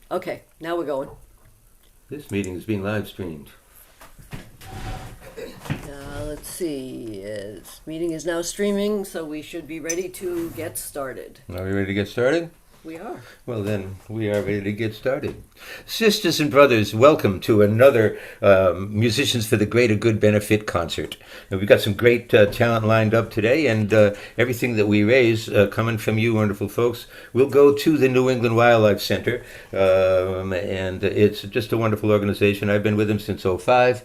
Okay, now we're going. This meeting is being live streamed. Let's see. This meeting is now streaming, so we should be ready to get started. Are we ready to get started? We are. Well, then, we are ready to get started. Sisters and brothers, welcome to another Musicians for the Greater Good Benefit concert. And we've got some great talent lined up today, and everything that we raise, coming from you wonderful folks, will go to the New England Wildlife Center. And it's just a wonderful organization. I've been with them since '05.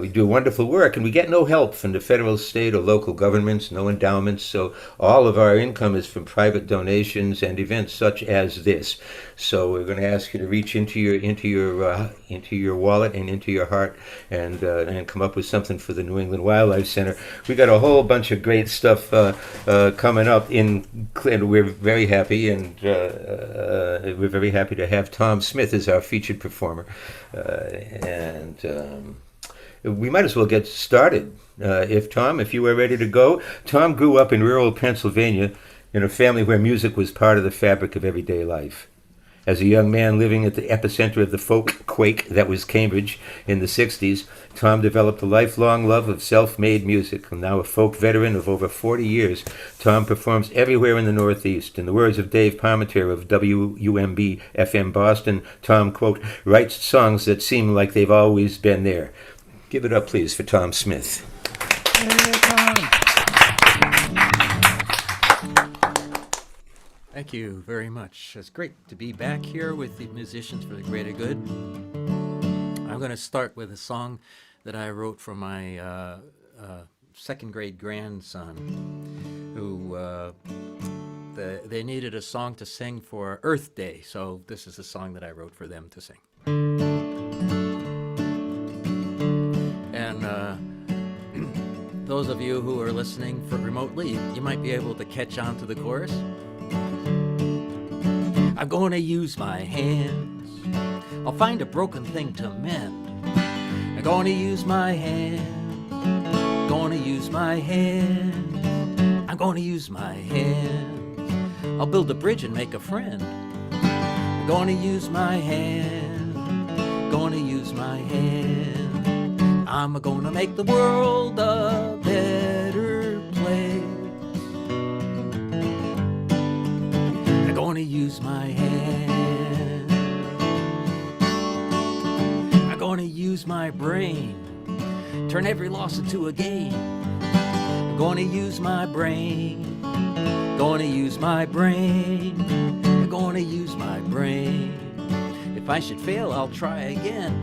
We do wonderful work, and we get no help from the federal, state, or local governments, no endowments, so all of our income is from private donations and events such as this. So we're going to ask you to reach into your wallet and into your heart and come up with something for the New England Wildlife Center. We got a whole bunch of great stuff coming up and we're very happy to have Tom Smith as our featured performer, we might as well get started. If you were ready to go. Tom grew up in rural Pennsylvania in a family where music was part of the fabric of everyday life. As a young man living at the epicenter of the folk quake that was Cambridge in the 60s, Tom developed a lifelong love of self-made music. And now a folk veteran of over 40 years, Tom performs everywhere in the Northeast. In the words of Dave Parmentier of WUMB-FM Boston, Tom, quote, writes songs that seem like they've always been there. Give it up, please, for Tom Smith. Hey, Tom. Thank you very much. It's great to be back here with the Musicians for the Greater Good. I'm going to start with a song that I wrote for my second grade grandson, who they needed a song to sing for Earth Day, so this is a song that I wrote for them to sing. And those of you who are listening remotely, you might be able to catch on to the chorus. I'm gonna use my hands. I'll find a broken thing to mend. I'm gonna use my hands. Gonna use my hands. I'm gonna use my hands. I'll build a bridge and make a friend. I'm gonna use my hands. Gonna use my hands. I'm gonna make the world a better place. I'm gonna use my hand. I'm gonna use my brain. Turn every loss into a gain. I'm gonna use my brain. Gonna use my brain. I'm gonna use my brain. If I should fail, I'll try again.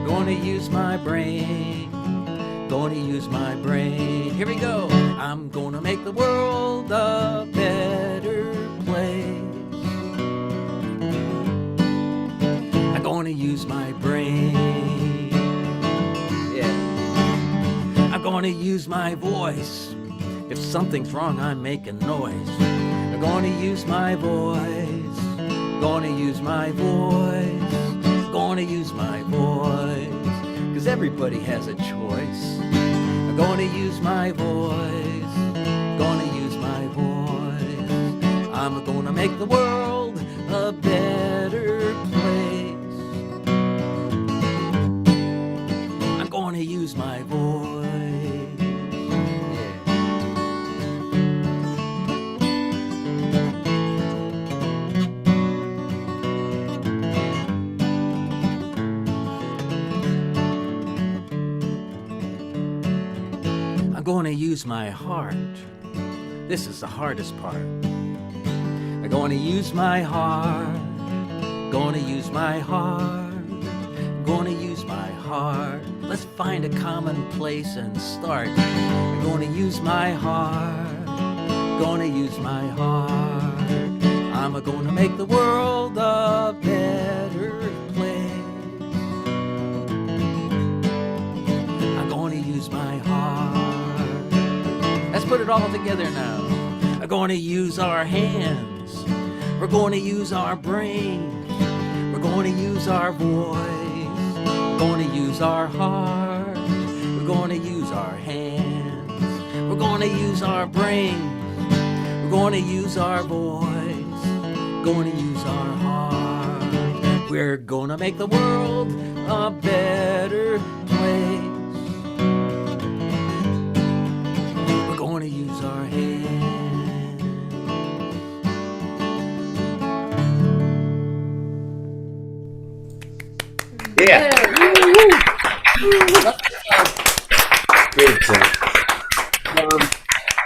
Gonna use my brain. Gonna use my brain. Here we go. I'm gonna make the world a better place. I'm gonna use my brain. Yeah. I'm gonna use my voice. If something's wrong, I'm making noise. I'm gonna use my voice. Gonna use my voice. Gonna use my voice. 'Cause everybody has a choice. I'm gonna use my voice. Gonna use my voice. I'm gonna make the world a better place. I'm gonna use my voice. I'm gonna use my heart. This is the hardest part. I'm gonna use my heart. Gonna use my heart. Gonna use my heart. Let's find a common place and start. I'm gonna use my heart. Gonna use my heart. I'm gonna make the world a better place. I'm gonna use my heart. Let's put it all together now. We're gonna use our hands. We're gonna use our brains. We're gonna use our voice. We're gonna use our heart. We're gonna use our hands. We're gonna use our brains. We're gonna use our voice. Gonna use our heart. We're gonna make the world a better place. We're gonna use our hands. Yeah. Great.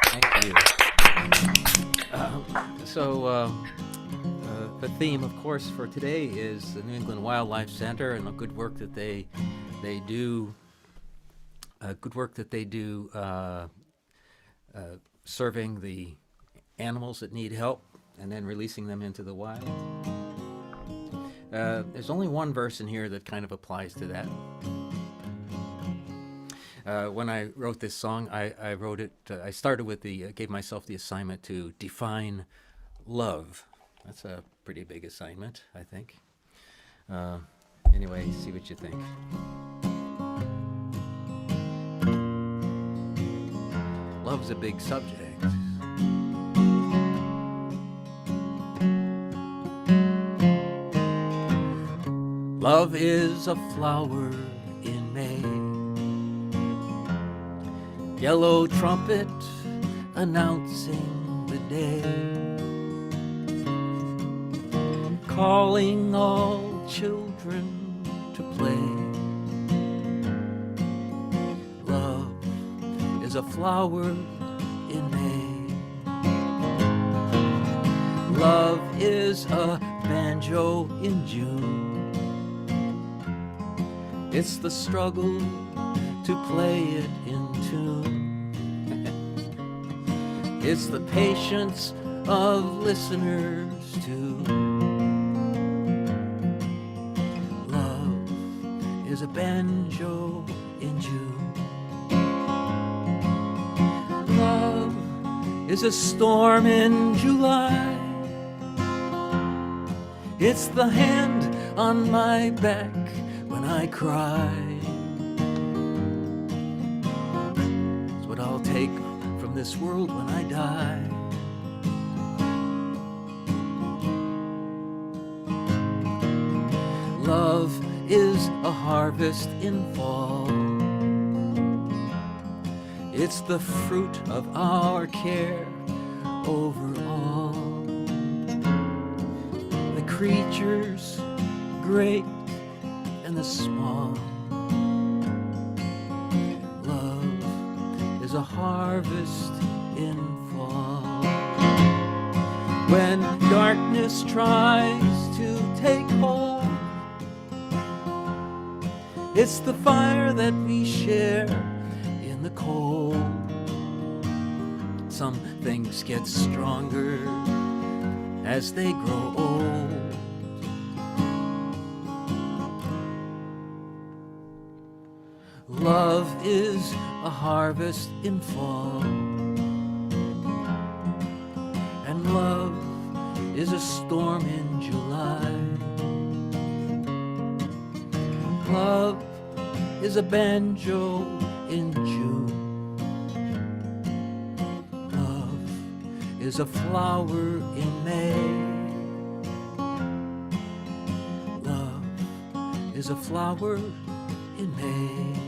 Thank you. The theme, of course, for today is the New England Wildlife Center and the good work that they do. Serving the animals that need help and then releasing them into the wild. There's only one verse in here that kind of applies to that. When I wrote this song, I wrote it. I started with gave myself the assignment to define love. That's a pretty big assignment, I think. Anyway, see what you think. Love's a big subject. Love is a flower in May, yellow trumpet announcing the day, calling all children to play. Love is a flower in May. Love is a banjo in June. It's the struggle to play it in tune. It's the patience of listeners too. Love is a banjo in June. Love is a storm in July. It's the hand on my back when I cry. It's what I'll take from this world when I die. Love is a harvest in fall. It's the fruit of our care over all. The creatures great and the small. Love is a harvest in fall. When darkness tries to take hold, it's the fire that we share in the cold. Some things get stronger as they grow old. Love is a harvest in fall, and love is a storm in July. Love is a banjo in June. Love is a flower in May. Love is a flower in May.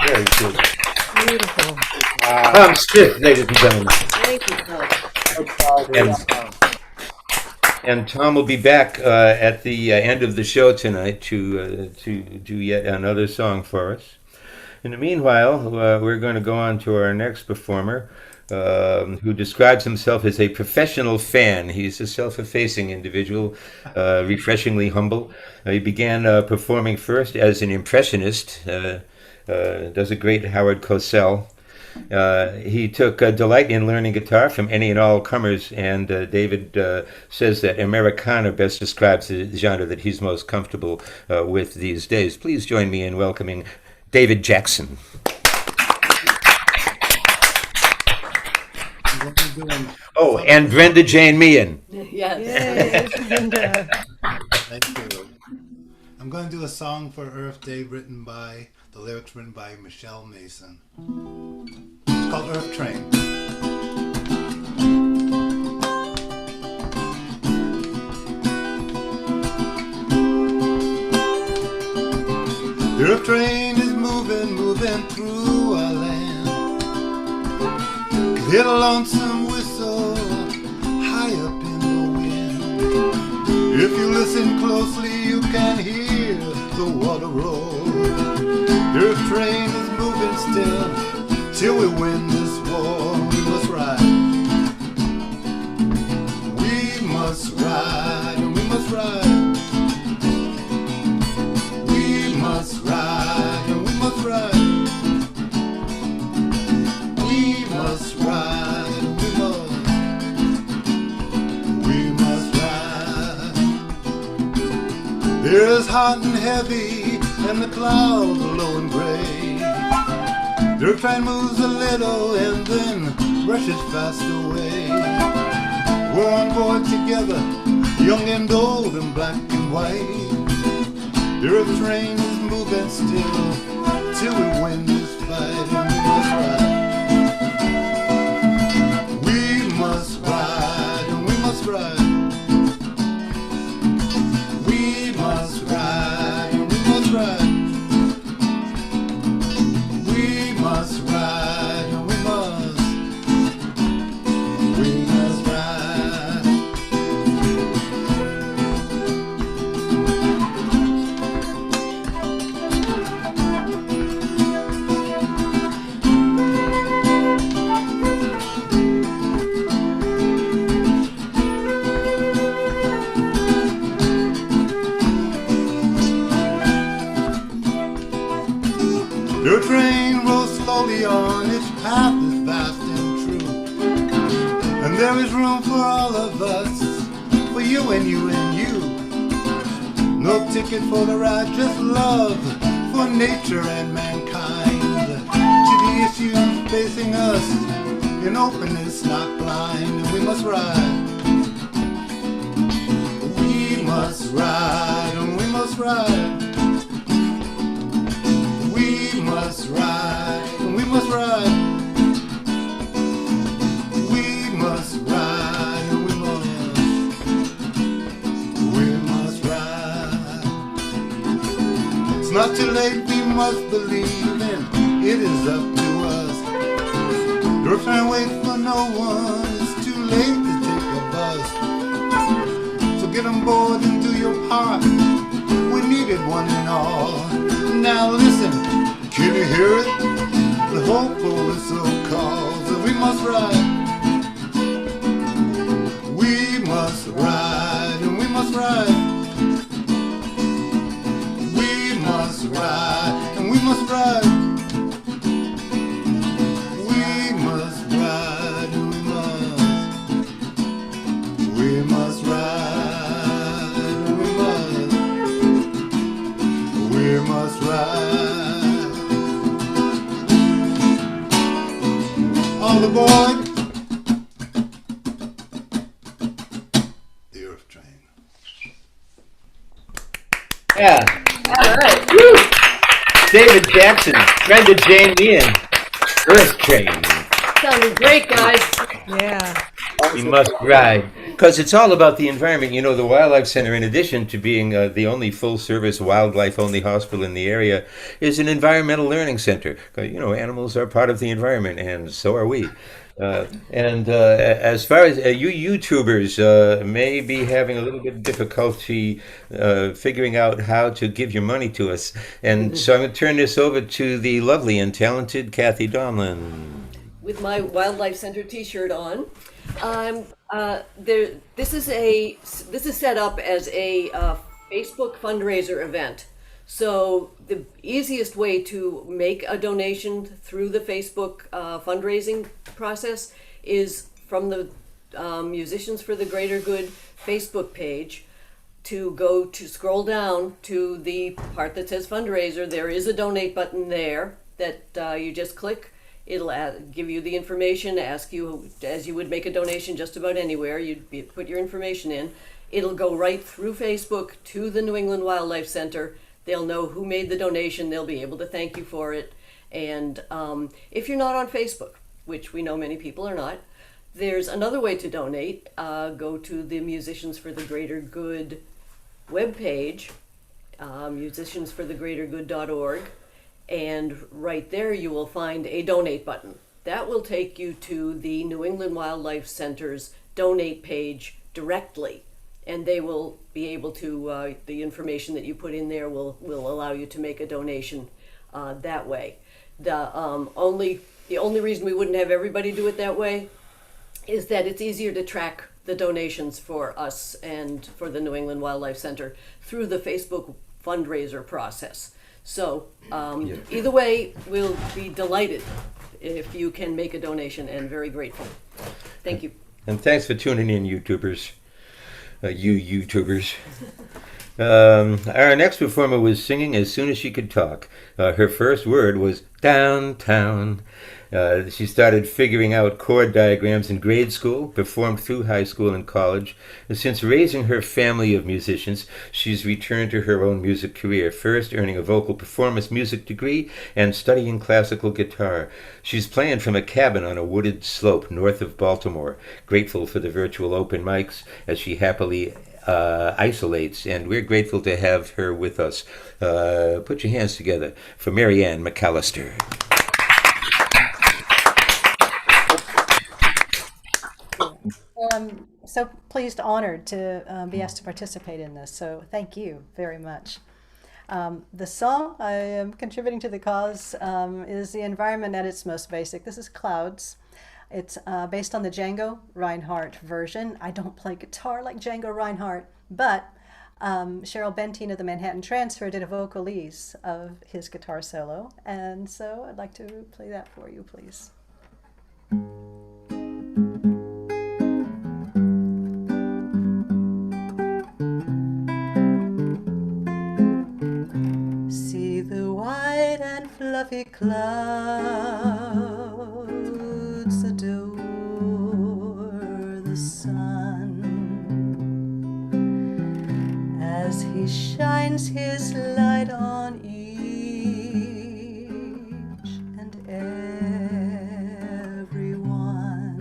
Very good. Beautiful. Tom Smith, ladies and gentlemen. Thank you, Tom. And Tom will be back at the end of the show tonight to do yet another song for us. In the meanwhile, we're going to go on to our next performer, who describes himself as a professional fan. He's a self-effacing individual, refreshingly humble. He began performing first as an impressionist, does a great Howard Cosell. He took delight in learning guitar from any and all comers, and David says that Americana best describes the genre that he's most comfortable with these days. Please join me in welcoming David Jackson. Oh, and Brenda Jane Meehan. Yes. Thank you. going to do a song for Earth Day the lyrics written by Michelle Mason. It's called Earth Train. The Earth Train is moving through our land. Could hear the lonesome whistle high up in the wind. If you listen closely, you can hear the water roll. The Earth Train is moving still till we win this war. We must ride. We must ride, and we must ride. We must ride, and we must ride. We must ride, and we must ride. There's hot and heavy, and the clouds are low and gray. The Earth Train moves a little and then rushes fast away. We're on board together, young and old and black and white. The Earth Train is moving still till we win this fight, and we must ride. We must ride, and we must ride. We must ride, and we must ride. We must ride, and we must ride. The train rolls slowly on, its path is vast and true. And there is room for all of us, for you and you and you. No ticket for the ride, just love for nature and mankind. To the issues facing us, in openness, not blind. And we must ride. We must ride, and we must ride. We must ride, and we must ride. We must ride, and we must ride. It's not too late, we must believe, and it is up to us. Don't try and wait for no one, it's too late to take a bus. So get on board and do your part, we need it one and all. Now listen, can you hear it? The hopeful whistle calls, and we must ride. We must ride, and we must ride. We must ride, and we must ride. We must ride, and we must ride, and we must ride. All aboard the Earth Train. Yeah. All right. David Jackson, Brenda, Jane, Meehan, Earth Train. Sounded great, guys. Yeah. We must ride. Because it's all about the environment. You know, the Wildlife Center, in addition to being the only full-service, wildlife-only hospital in the area, is an environmental learning center. You know, animals are part of the environment, and so are we. As far as you YouTubers may be having a little bit of difficulty figuring out how to give your money to us. And so I'm going to turn this over to the lovely and talented Kathy Domlin. With my Wildlife Center T-shirt on, this is set up as a Facebook fundraiser event. So the easiest way to make a donation through the Facebook fundraising process is from the Musicians for the Greater Good Facebook page. To scroll down to the part that says fundraiser. There is a donate button there that you just click. It'll give you the information, ask you, as you would make a donation just about anywhere, you'd put your information in. It'll go right through Facebook to the New England Wildlife Center. They'll know who made the donation. They'll be able to thank you for it. And if you're not on Facebook, which we know many people are not, there's another way to donate. Go to the Musicians for the Greater Good webpage, musiciansforthegreatergood.org, and right there you will find a donate button. That will take you to the New England Wildlife Center's donate page directly, and they will be able to, the information that you put in there will allow you to make a donation that way. The only reason we wouldn't have everybody do it that way is that it's easier to track the donations for us and for the New England Wildlife Center through the Facebook fundraiser process. So either way, we'll be delighted if you can make a donation, and very grateful. Thank you. And thanks for tuning in, YouTubers. You YouTubers. Our next performer was singing as soon as she could talk. Her first word was downtown. She started figuring out chord diagrams in grade school, performed through high school and college. And since raising her family of musicians, she's returned to her own music career, first earning a vocal performance music degree and studying classical guitar. She's playing from a cabin on a wooded slope north of Baltimore, grateful for the virtual open mics as she happily isolates, and we're grateful to have her with us. Put your hands together for Ann McAllister. Well, I'm so pleased, honored to be asked to participate in this, so thank you very much. The song I am contributing to the cause is the environment at its most basic. This is Clouds. It's based on the Django Reinhardt version. I don't play guitar like Django Reinhardt, but Cheryl Benteen of the Manhattan Transfer did a vocalese of his guitar solo, and so I'd like to play that for you, please. See the white and fluffy clouds adore the sun as he shines his light on each and everyone.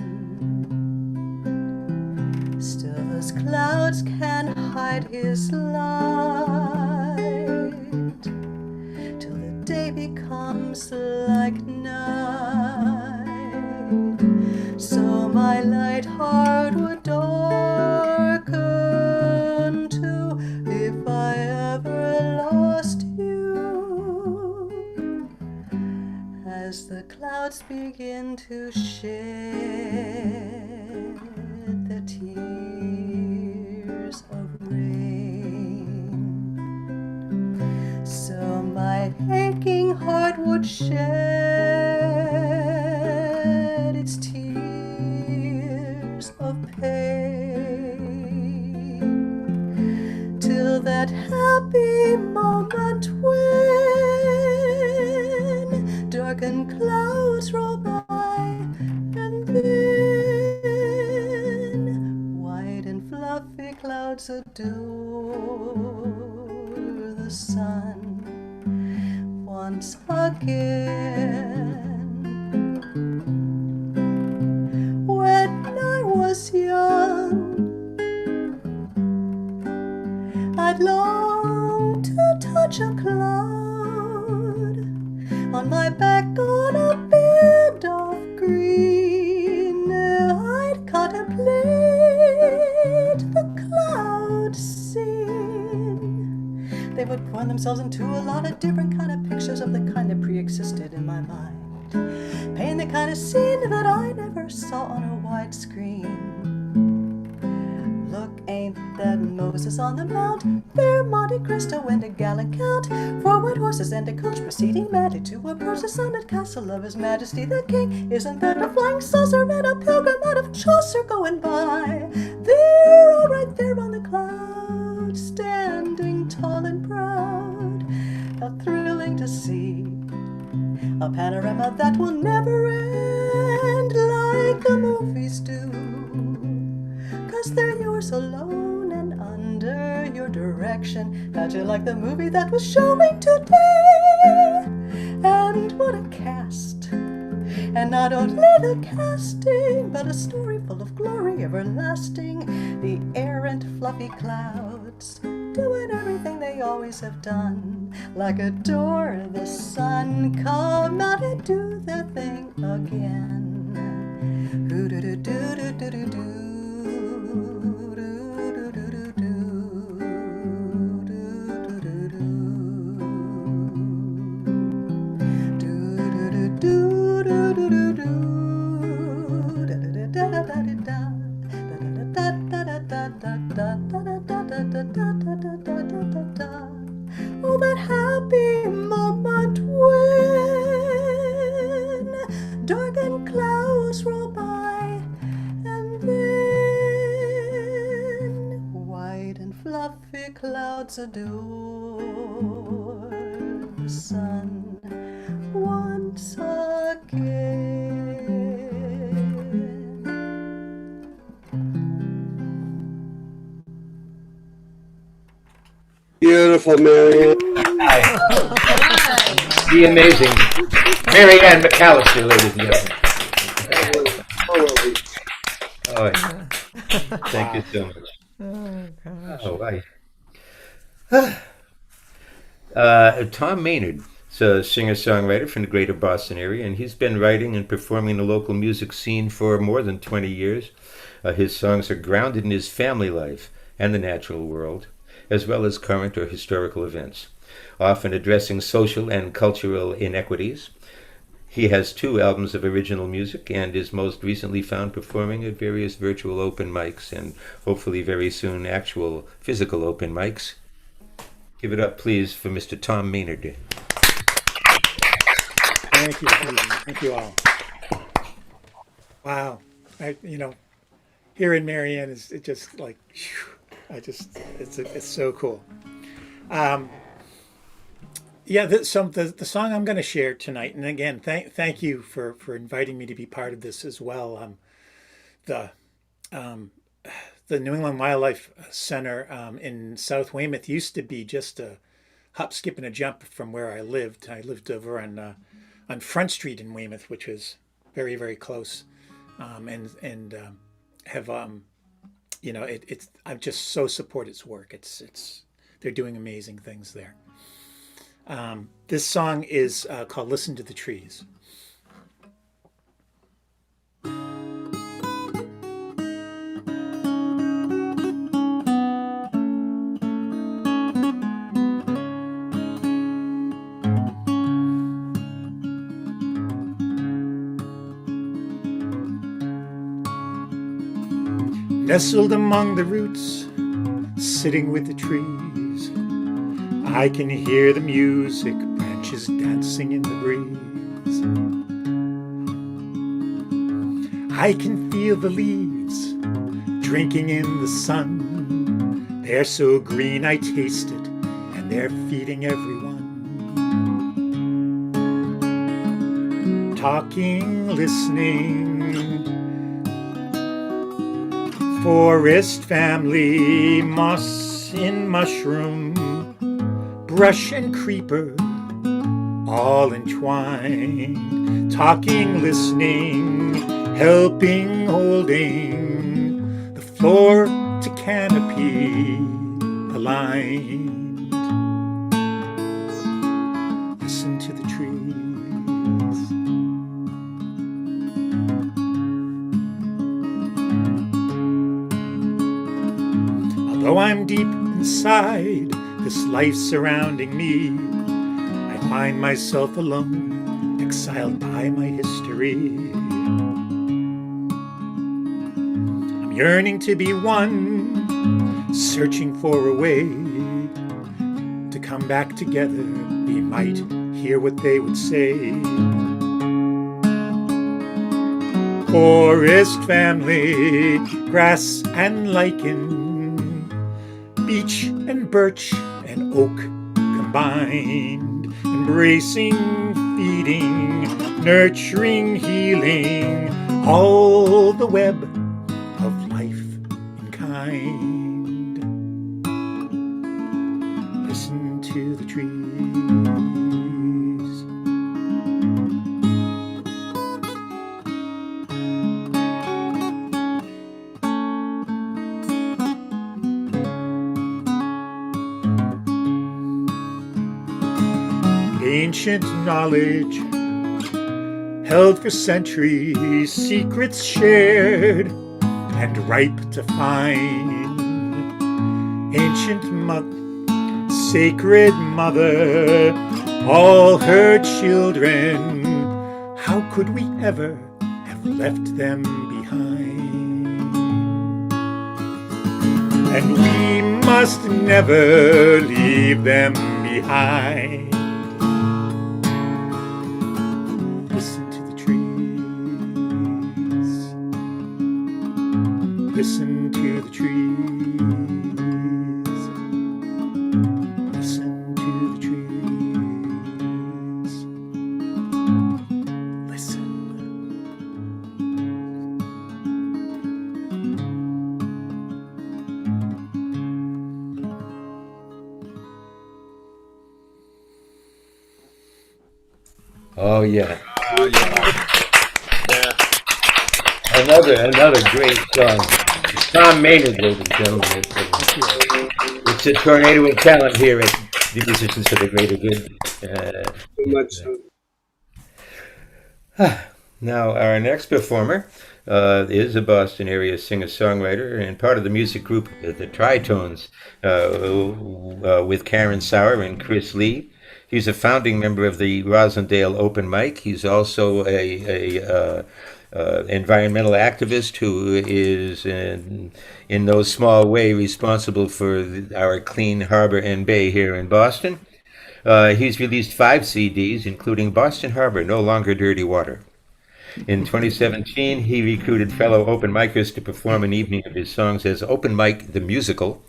Still those clouds can hide his light till the day becomes like night. So my light heart would darken too if I ever lost you, as the clouds begin to shed the tears of rain. So my aching heart would shed its tears of pain till that happy moment when darkened clouds roll by, and then white and fluffy clouds adore the sun once again. When I was young, I'd long to touch a cloud on my back on a bed of green. I'd contemplate the clouds sing. They would form themselves into a lot of different kind of pictures of the kind that pre-existed in my mind, paint the kind of scene that I never saw on a widescreen. Look, ain't that Moses on the Mount? There Monte Cristo and a gallant count, 4 white horses and a coach proceeding madly to approach the sunlit castle of His Majesty the King. Isn't that a flying saucer and a pilgrim out of Chaucer going by? There, all right there on the cloud, standing tall and proud, how thrilling to see a panorama that will never end like the movies do, 'cause they're yours alone and direction. How'd you like the movie that was showing today? And what a cast! And not only the casting, but a story full of glory everlasting. The errant fluffy clouds, doing everything they always have done. Like a door, the sun, come out and do their thing again. Oh, that happy moment when darkened clouds roll by, and then white and fluffy clouds adore the sun once again. Beautiful, Marianne. The amazing Ann McAllister, ladies and gentlemen. Oh, thank you so much. Oh, Tom Maynard is a singer-songwriter from the greater Boston area, and he's been writing and performing the local music scene for more than 20 years. His songs are grounded in his family life and the natural world, as well as current or historical events, often addressing social and cultural inequities. He has 2 albums of original music and is most recently found performing at various virtual open mics and hopefully very soon actual physical open mics. Give it up, please, for Mr. Tom Maynard. Thank you, Stephen. Thank you all. Wow. Here in Marianne is it just like, whew, it's so cool. The song I'm going to share tonight, and again, thank you for inviting me to be part of this as well. The New England Wildlife Center in South Weymouth used to be just a hop, skip, and a jump from where I lived. I lived over on Front Street in Weymouth, which was very, very close, and have I just so support its work. They're doing amazing things there. This song is called "Listen to the Trees." Nestled among the roots, sitting with the trees, I can hear the music, branches dancing in the breeze. I can feel the leaves drinking in the sun. They're so green I taste it, and they're feeding everyone. Talking, listening, forest family, moss in mushroom, brush and creeper, all entwined. Talking, listening, helping, holding, the floor to canopy aligned. Listen to the trees. Although I'm deep inside this life surrounding me, I find myself alone, exiled by my history. I'm yearning to be one, searching for a way to come back together. We might hear what they would say. Forest family, grass and lichen, beech and birch and oak combined, embracing, feeding, nurturing, healing, all the web of life in kind. listen to the trees. Ancient knowledge held for centuries, secrets shared and ripe to find. Ancient sacred mother, all her children, how could we ever have left them behind? And we must never leave them behind. Listen to the trees. Listen to the trees. Listen to the trees. Listen. Oh yeah. Yeah. Another great song. Tom Maynard, ladies and gentlemen. It's a tornado of talent here at the Musicians for the Greater Good. Now, our next performer is a Boston area singer-songwriter and part of the music group the Tritones with Karen Sauer and Chris Lee. He's a founding member of the Rosendale Open Mic. He's also a environmental activist who is in no small way responsible for our clean harbor and bay here in Boston. He's released 5 CDs, including Boston Harbor, No Longer Dirty Water. In 2017, he recruited fellow open micers to perform an evening of his songs as Open Mic the Musical.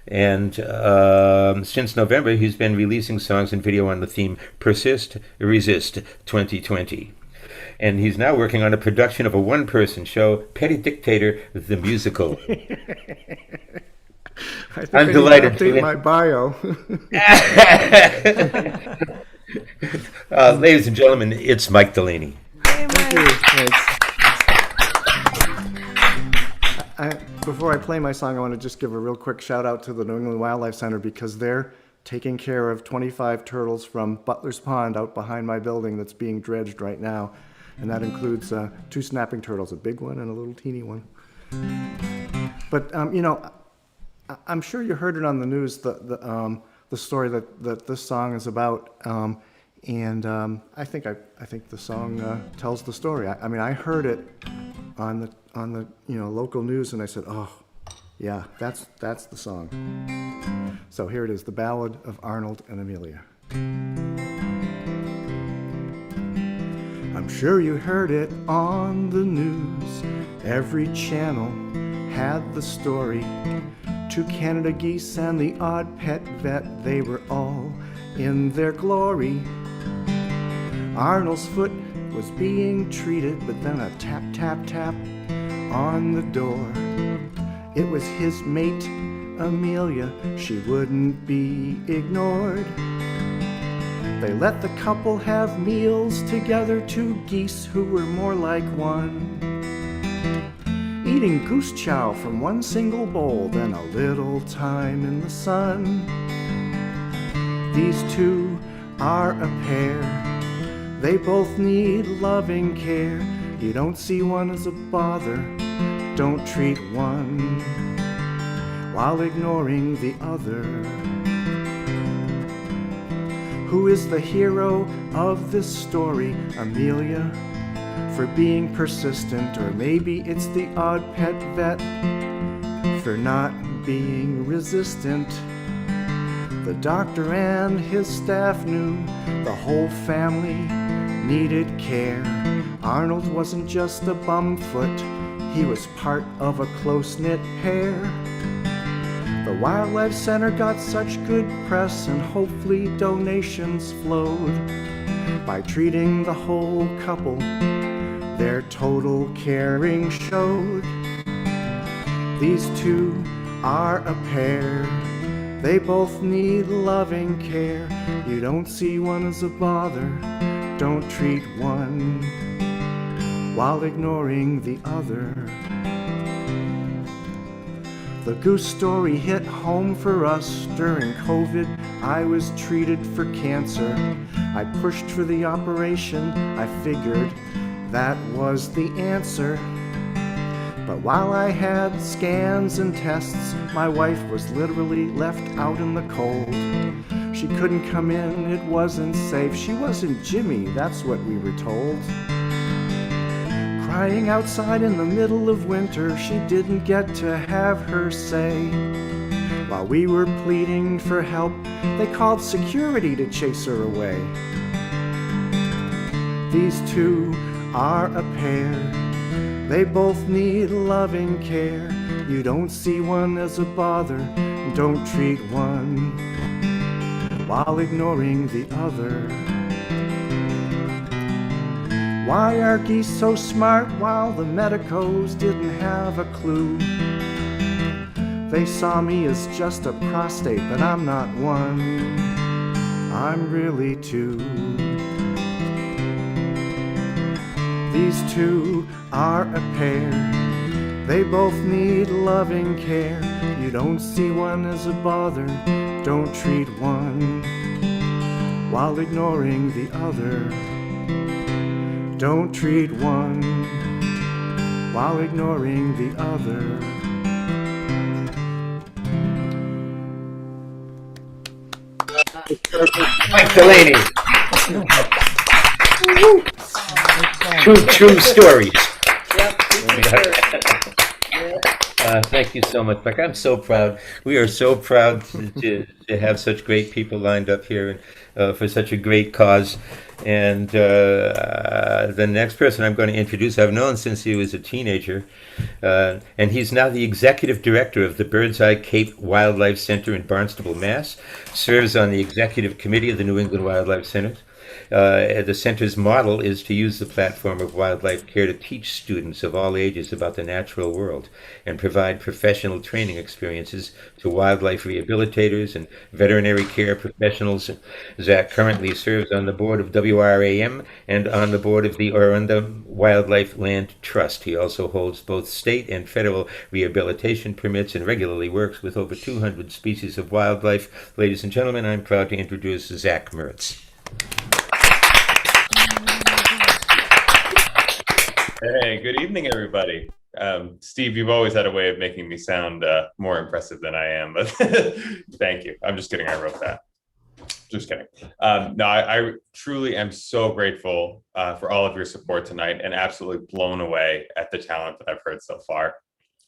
And since November, he's been releasing songs and video on the theme Persist, Resist 2020. And he's now working on a production of a one-person show, Petty Dictator the Musical. I'm delighted to update my bio. ladies and gentlemen, it's Mike Delaney. Thank you. Thanks. Before I play my song, I want to just give a real quick shout out to the New England Wildlife Center because they're taking care of 25 turtles from Butler's Pond out behind my building that's being dredged right now. And that includes 2 snapping turtles, a big one and a little teeny one. But, you know, I'm sure you heard it on the news, the story that this song is about. And I think the song tells the story. I mean, I heard it on the local news, and I said, oh, yeah, that's the song. So here it is, the Ballad of Arnold and Amelia. I'm sure you heard it on the news. Every channel had the story. 2 Canada geese and the odd pet vet, they were all in their glory. Arnold's foot was being treated, but then a tap, tap, tap on the door. It was his mate, Amelia, she wouldn't be ignored. They let the couple have meals together, 2 geese who were more like one, eating goose chow from one single bowl, then a little time in the sun. These 2 are a pair, they both need loving care. You don't see one as a bother, don't treat one while ignoring the other. Who is the hero of this story? Amelia, for being persistent, or maybe it's the odd pet vet for not being resistant. The doctor and his staff knew the whole family needed care. Arnold wasn't just a bumfoot, he was part of a close-knit pair. The Wildlife Center got such good press, and hopefully donations flowed. By treating the whole couple, their total caring showed. These 2 are a pair, They both need loving care. You don't see one as a bother. Don't treat one while ignoring the other. The goose story hit home for us. During COVID, I was treated for cancer. I pushed for the operation. I figured that was the answer. But while I had scans and tests, my wife was literally left out in the cold. She couldn't come in, it wasn't safe. She wasn't Jimmy, that's what we were told. Crying outside in the middle of winter, she didn't get to have her say. While we were pleading for help, they called security to chase her away. These two are a pair. They both need loving care. You don't see one as a bother. Don't treat one while ignoring the other. Why are geese so smart while the medicos didn't have a clue? They saw me as just a prostate, but I'm not one. I'm really two. These two are a pair. They both need loving care. You don't see one as a bother. Don't treat one while ignoring the other. Don't treat one while ignoring the other. Mike Delaney. True stories. Yep. Thank you so much, Mike. I'm so proud. We are so proud to have such great people lined up here for such a great cause. And the next person I'm going to introduce, I've known since he was a teenager, and he's now the executive director of the Bird's Eye Cape Wildlife Center in Barnstable, Mass. Serves on the executive committee of the New England Wildlife Center. The center's model is to use the platform of wildlife care to teach students of all ages about the natural world and provide professional training experiences to wildlife rehabilitators and veterinary care professionals. Zach currently serves on the board of WRAM and on the board of the Orunda Wildlife Land Trust. He also holds both state and federal rehabilitation permits and regularly works with over 200 species of wildlife. Ladies and gentlemen, I'm proud to introduce Zach Mertz. Hey, good evening, everybody. Steve, you've always had a way of making me sound more impressive than I am, but thank you. I'm just kidding. I wrote that. Just kidding. No, I truly am so grateful for all of your support tonight and absolutely blown away at the talent that I've heard so far.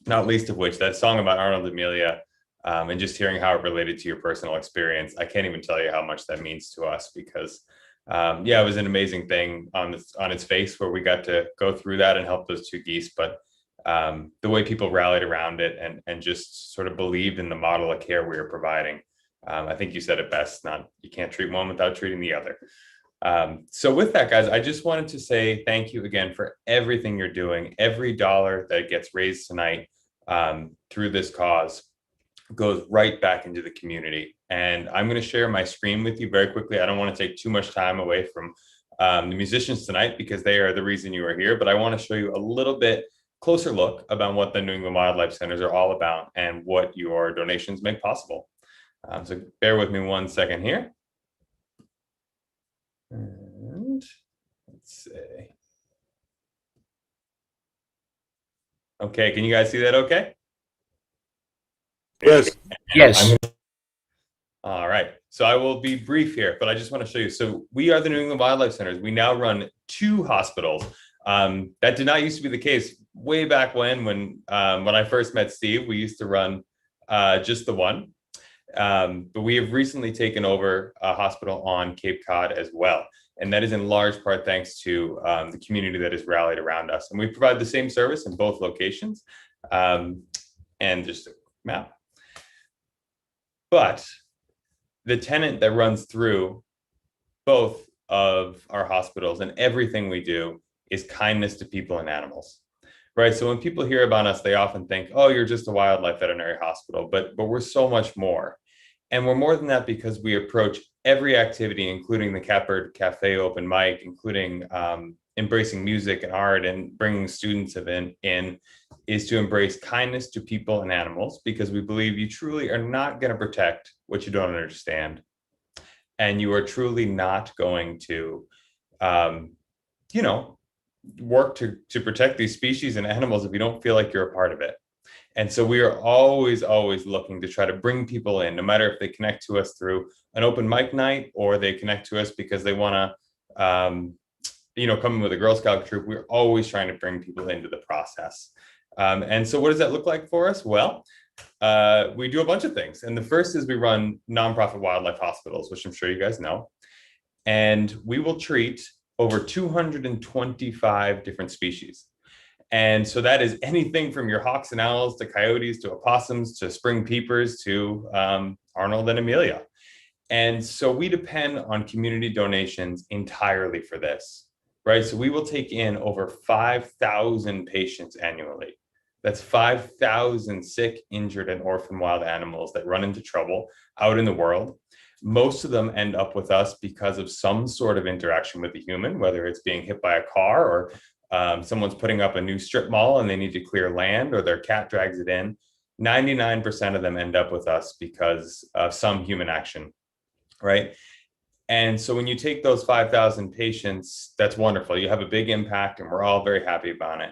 Not least of which that song about Arnold Amelia and just hearing how it related to your personal experience. I can't even tell you how much that means to us because yeah, it was an amazing thing on its face where we got to go through that and help those two geese. But the way people rallied around it and just sort of believed in the model of care we were providing. I think you said it best, you can't treat one without treating the other. So with that, guys, I just wanted to say thank you again for everything you're doing. Every dollar that gets raised tonight through this cause goes right back into the community. And I'm going to share my screen with you very quickly. I don't want to take too much time away from the musicians tonight because they are the reason you are here. But I want to show you a little bit closer look about what the New England Wildlife Centers are all about and what your donations make possible. So bear with me 1 second here. And let's see. Okay, can you guys see that okay? Yes. Yes. All right. So I will be brief here, but I just want to show you. So we are the New England Wildlife Centers. We now run 2 hospitals. That did not used to be the case way back when I first met Steve. We used to run just the one. But we have recently taken over a hospital on Cape Cod as well. And that is in large part thanks to the community that has rallied around us. And we provide the same service in both locations. And just a map. But the tenet that runs through both of our hospitals and everything we do is kindness to people and animals, right? So when people hear about us, they often think, oh, you're just a wildlife veterinary hospital, but we're so much more. And we're more than that because we approach every activity, including the Catbird Cafe open mic, including embracing music and art and bringing students in, is to embrace kindness to people and animals, because we believe you truly are not going to protect what you don't understand. And you are truly not going to, work to protect these species and animals if you don't feel like you're a part of it. And so we are always looking to try to bring people in, no matter if they connect to us through an open mic night or they connect to us because they want to, come in with a Girl Scout troop. We're always trying to bring people into the process. And so what does that look like for us? Well, we do a bunch of things. And the first is we run nonprofit wildlife hospitals, which I'm sure you guys know. And we will treat over 225 different species. And so that is anything from your hawks and owls to coyotes to opossums to spring peepers to Arnold and Amelia. And so we depend on community donations entirely for this, right? So we will take in over 5,000 patients annually. That's 5,000 sick, injured, and orphan wild animals that run into trouble out in the world. Most of them end up with us because of some sort of interaction with a human, whether it's being hit by a car or someone's putting up a new strip mall and they need to clear land, or their cat drags it in. 99% of them end up with us because of some human action, right? And so when you take those 5,000 patients, that's wonderful. You have a big impact and we're all very happy about it.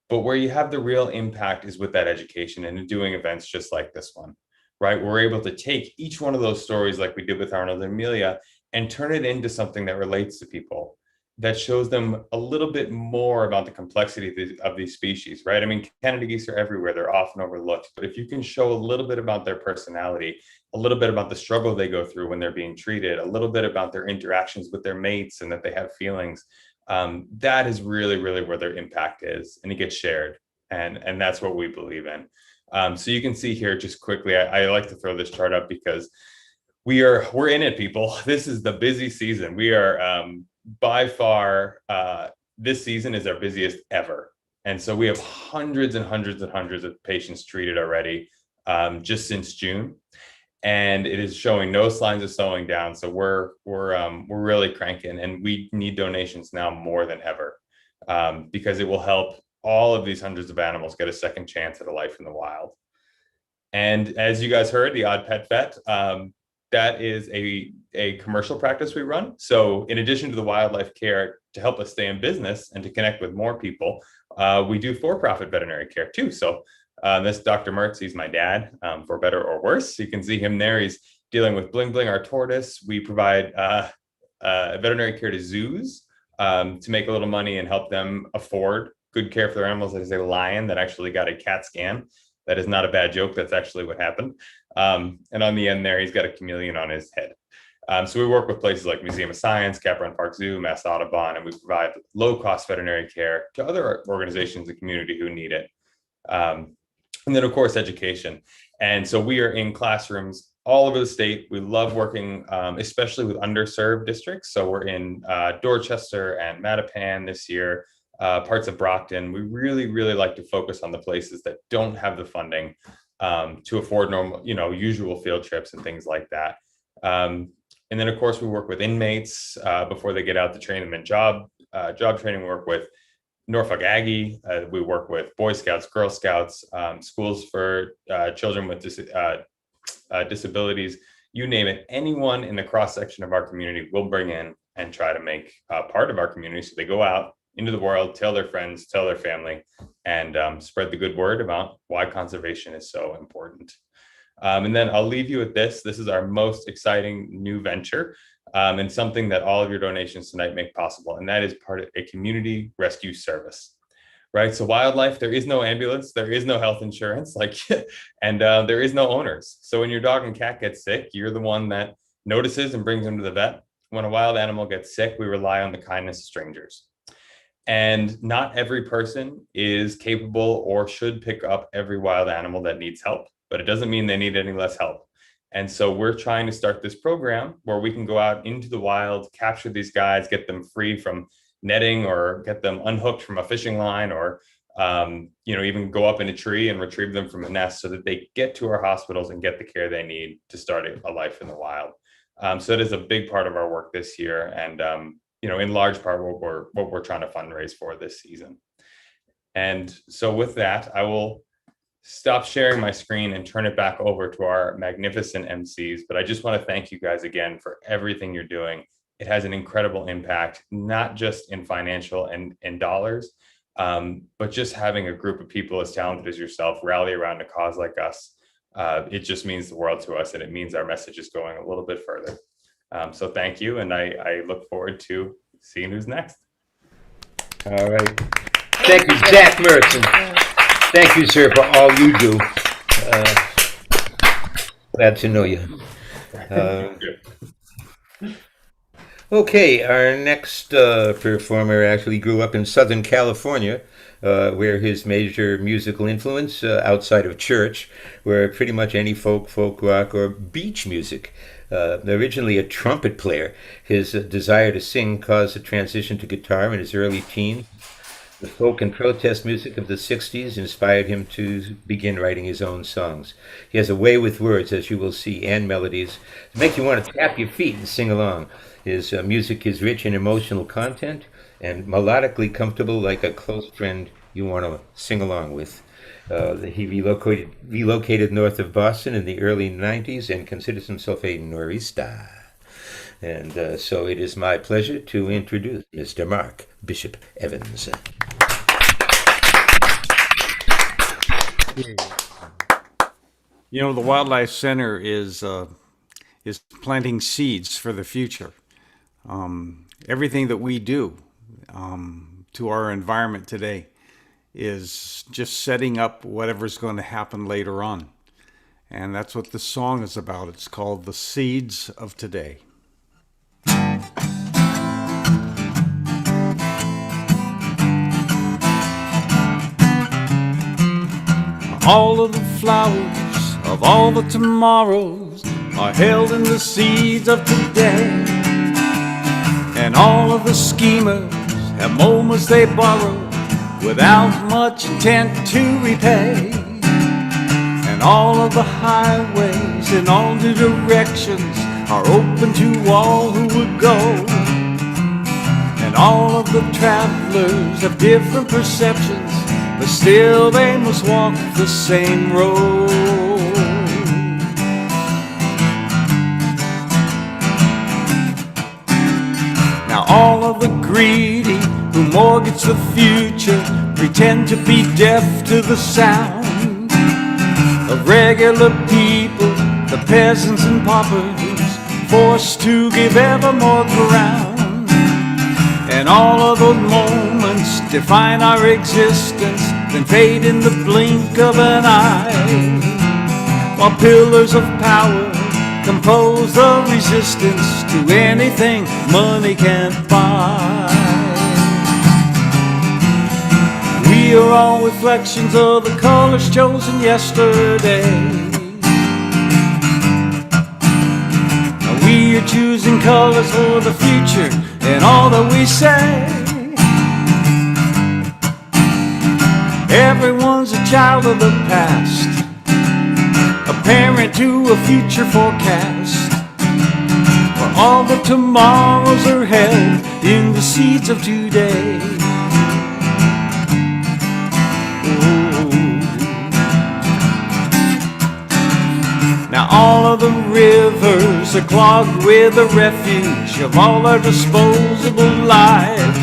But where you have the real impact is with that education and in doing events just like this one, right? We're able to take each one of those stories like we did with Arnold and Amelia and turn it into something that relates to people, that shows them a little bit more about the complexity of these species, right? I mean, Canada geese are everywhere. They're often overlooked. But if you can show a little bit about their personality, a little bit about the struggle they go through when they're being treated, a little bit about their interactions with their mates and that they have feelings, that is really, really where their impact is. And it gets shared. And that's what we believe in. So you can see here just quickly, I like to throw this chart up because we're in it, people. This is the busy season. We are by far, this season is our busiest ever. And so we have hundreds and hundreds and hundreds of patients treated already just since June. And it is showing no signs of slowing down. So we're really cranking, and we need donations now more than ever because it will help all of these hundreds of animals get a second chance at a life in the wild. And as you guys heard, the Odd Pet Vet, that is a commercial practice we run. So in addition to the wildlife care to help us stay in business and to connect with more people, we do for-profit veterinary care too. So this Dr. Mertz, he's my dad, for better or worse. You can see him there. He's dealing with Bling Bling, our tortoise. We provide veterinary care to zoos to make a little money and help them afford good care for their animals. There's a lion that actually got a CAT scan. That is not a bad joke. That's actually what happened. And on the end there, he's got a chameleon on his head. So we work with places like Museum of Science, Cap Run Park Zoo, Mass Audubon, and we provide low-cost veterinary care to other organizations in the community who need it. And then, of course, education. And so we are in classrooms all over the state. We love working, especially with underserved districts. So we're in Dorchester and Mattapan this year, parts of Brockton. We really, really like to focus on the places that don't have the funding to afford normal, usual field trips and things like that. And then, of course, we work with inmates before they get out to train them in job training. We work with Norfolk Aggie. We work with Boy Scouts, Girl Scouts, schools for children with disabilities. You name it. Anyone in the cross section of our community will bring in and try to make part of our community. So they go out into the world, tell their friends, tell their family, and spread the good word about why conservation is so important. And then I'll leave you with this. This is our most exciting new venture and something that all of your donations tonight make possible. And that is part of a community rescue service, right? So wildlife, there is no ambulance, there is no health insurance, and there is no owners. So when your dog and cat gets sick, you're the one that notices and brings them to the vet. When a wild animal gets sick, we rely on the kindness of strangers. And not every person is capable or should pick up every wild animal that needs help, but it doesn't mean they need any less help. And so we're trying to start this program where we can go out into the wild, capture these guys, get them free from netting or get them unhooked from a fishing line or even go up in a tree and retrieve them from a nest so that they get to our hospitals and get the care they need to start a life in the wild. So that is a big part of our work this year, and in large part what we're trying to fundraise for this season. And so with that, I will stop sharing my screen and turn it back over to our magnificent MCs. But I just want to thank you guys again for everything you're doing. It has an incredible impact, not just in financial and dollars, but just having a group of people as talented as yourself rally around a cause like us. It just means the world to us, and it means our message is going a little bit further. So thank you, and I look forward to seeing who's next. All right. Thank you, Zach Mertz, and thank you, sir, for all you do. Glad to know you. Okay, our next performer actually grew up in Southern California, where his major musical influence outside of church were pretty much any folk rock, or beach music. Originally a trumpet player, his desire to sing caused a transition to guitar in his early teens. The folk and protest music of the 60s inspired him to begin writing his own songs. He has a way with words, as you will see, and melodies to make you want to tap your feet and sing along. His music is rich in emotional content and melodically comfortable, like a close friend you want to sing along with. He relocated north of Boston in the early 90s and considers himself a Nor'easter. And so it is my pleasure to introduce Mr. Mark Bishop Evans. The Wildlife Center is planting seeds for the future. Everything that we do to our environment today is just setting up whatever's going to happen later on. And that's what the song is about. It's called The Seeds of Today. All of the flowers of all the tomorrows are held in the seeds of today. And all of the schemers have moments they borrow without much intent to repay. And all of the highways in all new directions are open to all who would go. And all of the travelers have different perceptions, but still they must walk the same road. Now all of the greedy who mortgage the future pretend to be deaf to the sound of regular people, the peasants and paupers, forced to give ever more ground. And all of those moments define our existence, then fade in the blink of an eye, while pillars of power compose the resistance to anything money can't buy. We are all reflections of the colors chosen yesterday. We are choosing colors for the future in all that we say. Everyone's a child of the past, a parent to a future forecast, where all the tomorrows are held in the seeds of today. Now all of the rivers are clogged with the refuge of all our disposable lives,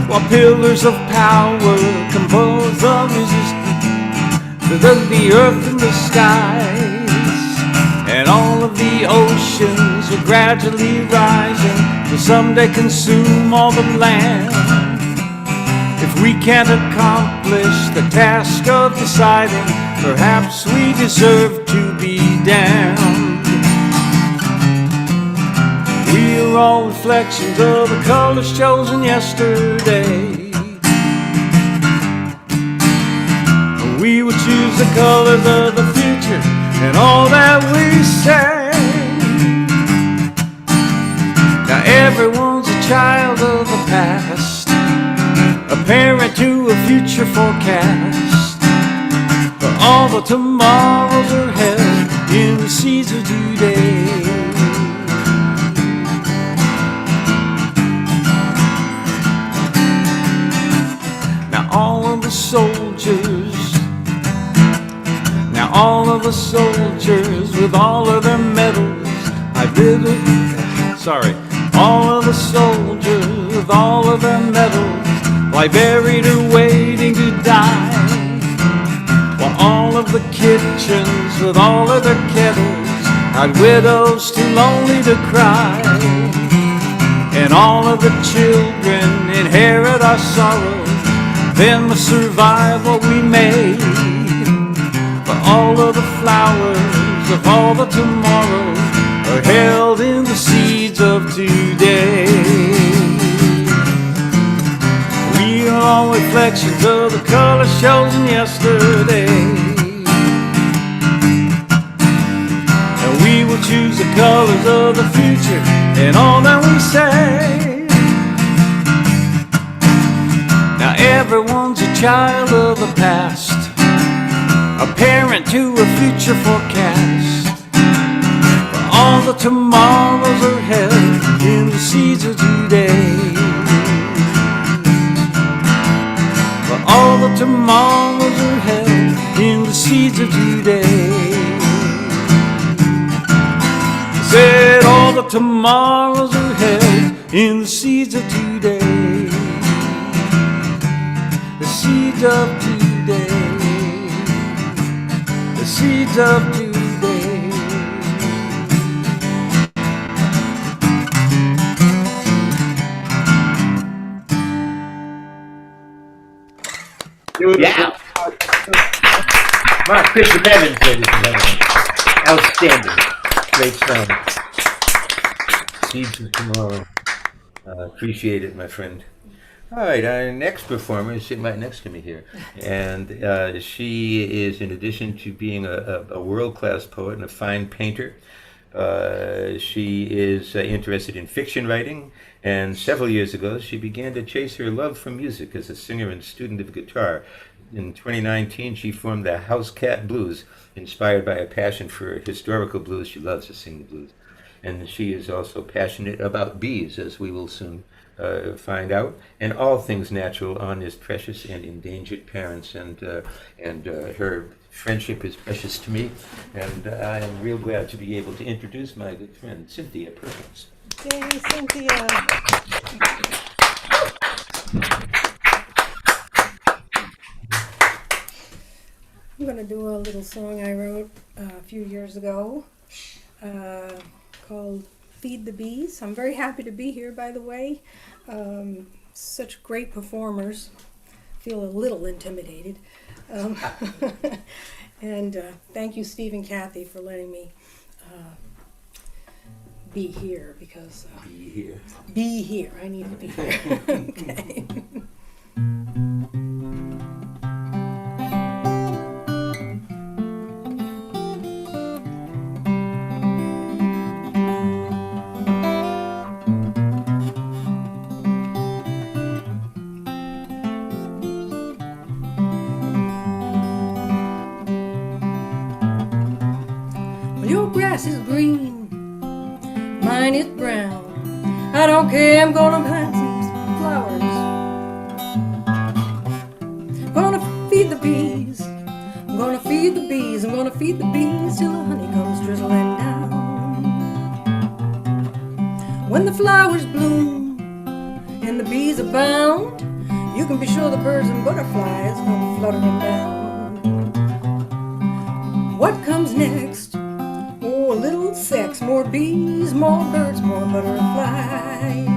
while pillars of power compose the resistance to the earth and the skies. And all of the oceans are gradually rising to someday consume all the land. If we can't accomplish the task of deciding, perhaps we deserve to be damned. We are all reflections of the colors chosen yesterday. We will choose the colors of the future and all that we say. Now everyone's a child of the past, a parent to a future forecast. For all the tomorrows are held in the seeds of today. Now all of the soldiers with all of their medals, all of the soldiers with all of their medals lie buried or waiting to die, while all of the kitchens with all of their kettles hide widows too lonely to cry, and all of the children inherit our sorrows, then must survive what we made. For all of the flowers of all the tomorrows are held in the seeds of today. We are all reflections of the colors chosen yesterday, and we will choose the colors of the future in all that we say. Now everyone's a child of the past, a parent to a future forecast. For all the tomorrows are held in the seeds of today. For all the tomorrows are held in the seeds of today. I said all the tomorrows are held in the seeds of today. The seeds of today. The seeds of today. Yeah. Mark Bishop Evans, ladies and gentlemen. Outstanding. Great song. Seeds of Tomorrow. Appreciate it, my friend. All right, our next performer is sitting right next to me here. And she is, in addition to being a world-class poet and a fine painter, she is interested in fiction writing. And several years ago, she began to chase her love for music as a singer and student of guitar. In 2019, she formed the House Cat Blues, inspired by a passion for historical blues. She loves to sing the blues. And she is also passionate about bees, as we will soon find out, and all things natural on his precious and endangered parents. And her friendship is precious to me. And I am real glad to be able to introduce my good friend, Cynthia Perkins. Yay, Cynthia. I'm going to do a little song I wrote a few years ago called Feed the Bees. I'm very happy to be here, by the way. Such great performers. Feel a little intimidated. And thank you, Steve and Kathy, for letting me be here, because be here. I need to be here. Okay. Your grass is green, mine is brown. I don't care, I'm gonna plant some flowers. Gonna feed the bees, I'm gonna feed the bees, I'm gonna feed the bees till the honey comes drizzling down. When the flowers bloom and the bees abound, you can be sure the birds and butterflies come fluttering down. What comes next? Oh, a little sex, more bees, more birds, more butterflies.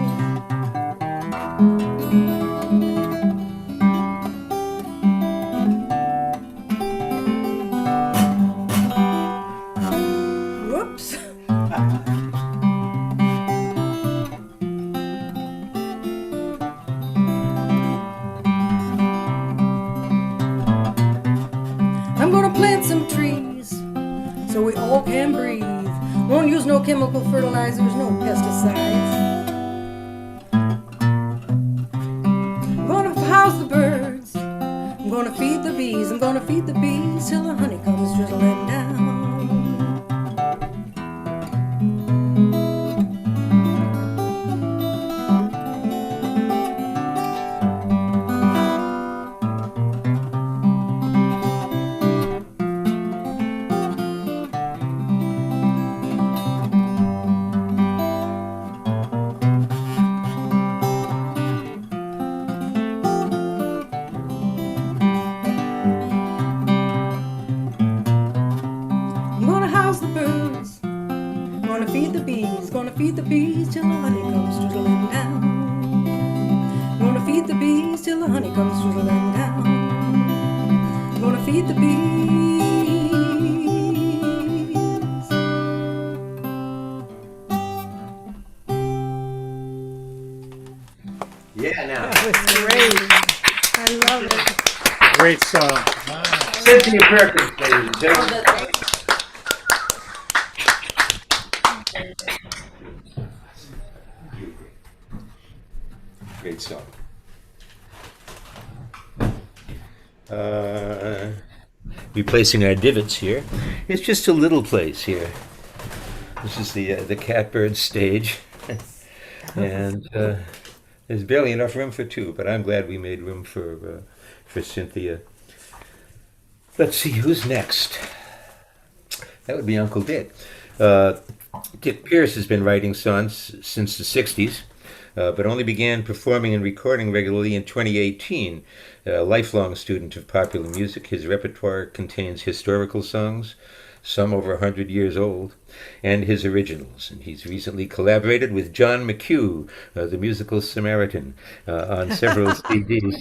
Whoops. I'm gonna plant some trees so we all can breathe. Won't use no chemical fertilizers, no pesticides. Gonna house house the birds. I'm gonna feed the bees. I'm gonna feed the bees till the honey comes drizzling down. I'm gonna house the birds. Gonna feed the bees. Gonna feed the bees till the honey comes drizzling down. Gonna feed the bees till the honey comes drizzling down. Gonna feed the bees. Yeah, now. That was great. I love it. Great song. Cynthia Perkins, ladies and Oh, gentlemen. that's right. Great song. Replacing our divots here. It's just a little place here. This is the catbird stage. And there's barely enough room for two, but I'm glad we made room for Cynthia. Let's see who's next. That would be Uncle Dick. Dick Pierce has been writing songs since the 60s, but only began performing and recording regularly in 2018. A lifelong student of popular music, his repertoire contains historical songs, some over 100 years old, and his originals. And he's recently collaborated with John McHugh, the musical Samaritan, on several CDs.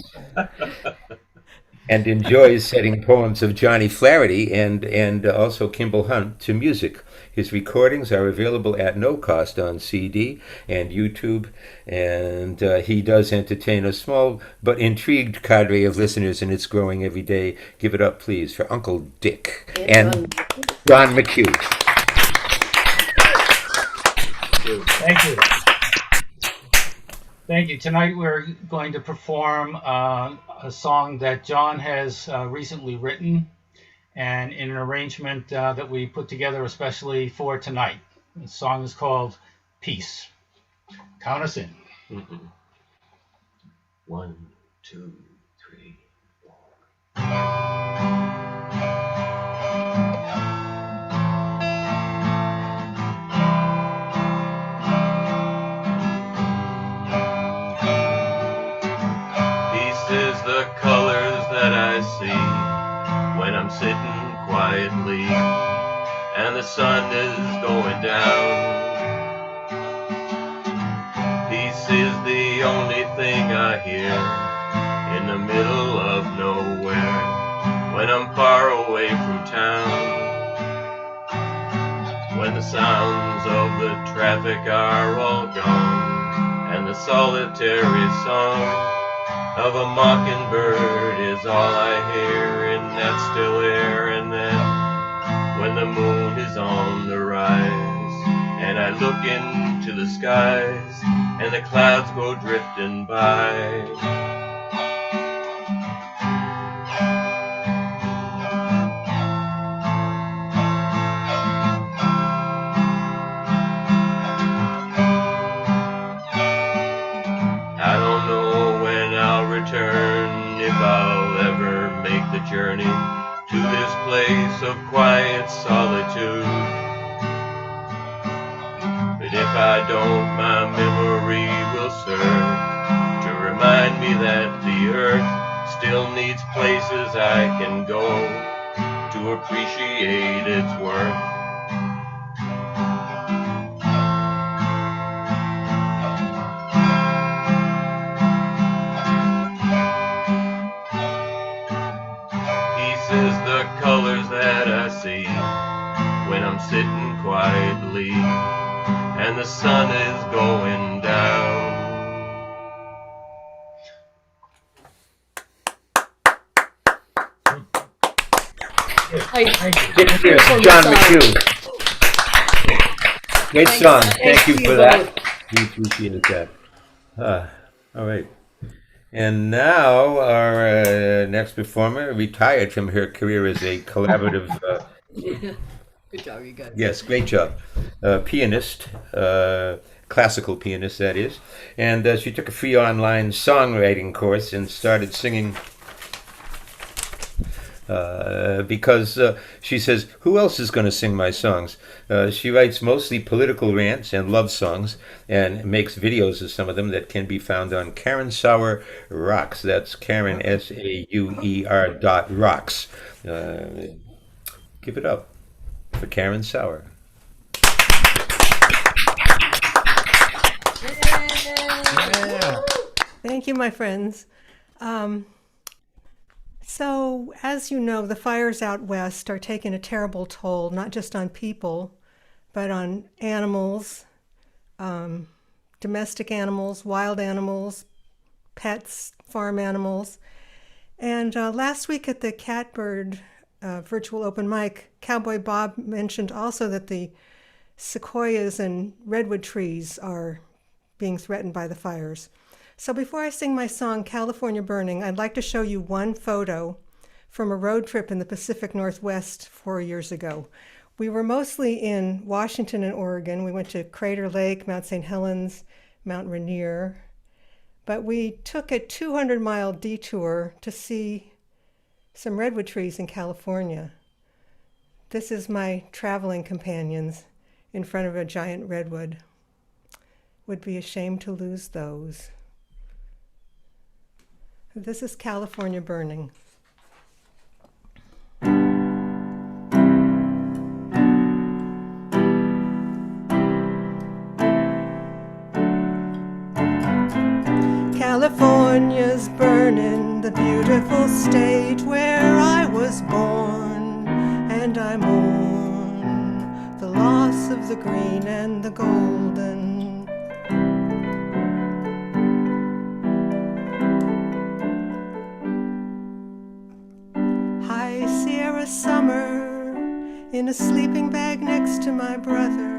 And enjoys setting poems of Johnny Flaherty and also Kimball Hunt to music. His recordings are available at no cost on CD and YouTube, and he does entertain a small but intrigued cadre of listeners, and it's growing every day. Give it up, please, for Uncle Dick and John McHugh. Thank you. Thank you. Tonight we're going to perform a song that John has recently written, and in an arrangement that we put together especially for tonight. The song is called Peace. Count us in. 1, 2, 3, 4. Peace is the colors that I see when I'm sitting quietly and the sun is going down. Peace is the only thing I hear in the middle of nowhere when I'm far away from town. When the sounds of the traffic are all gone and the solitary song of a mockingbird is all I hear in that still air. And then when the moon is on the rise and I look into the skies and the clouds go drifting by, I don't know when I'll return, if I'll ever make the journey to this place of quiet solitude. But if I don't, my memory will serve to remind me that the earth still needs places I can go to appreciate its worth. Is the colors that I see when I'm sitting quietly and the sun is going down. John McHugh. Great song. Thank you for that. We appreciate that. All right. And now our next performer retired from her career as a collaborative. Yeah. Good job, you guys. Yes, great job. Pianist, classical pianist, that is. And she took a free online songwriting course and started singing because she says, who else is going to sing my songs? She writes mostly political rants and love songs and makes videos of some of them that can be found on Karen Sauer Rocks. That's Karen, SAUER.rocks. Give it up for Karen Sauer. Thank you, my friends. So, as you know, the fires out west are taking a terrible toll, not just on people, but on animals, domestic animals, wild animals, pets, farm animals. And last week at the Catbird virtual open mic, Cowboy Bob mentioned also that the sequoias and redwood trees are being threatened by the fires. So before I sing my song, California Burning, I'd like to show you one photo from a road trip in the Pacific Northwest 4 years ago. We were mostly in Washington and Oregon. We went to Crater Lake, Mount St. Helens, Mount Rainier. But we took a 200-mile detour to see some redwood trees in California. This is my traveling companions in front of a giant redwood. Would be a shame to lose those. This is California Burning. California's burning, the beautiful state where I was born, and I mourn the loss of the green and the golden. High Sierra summer, in a sleeping bag next to my brother,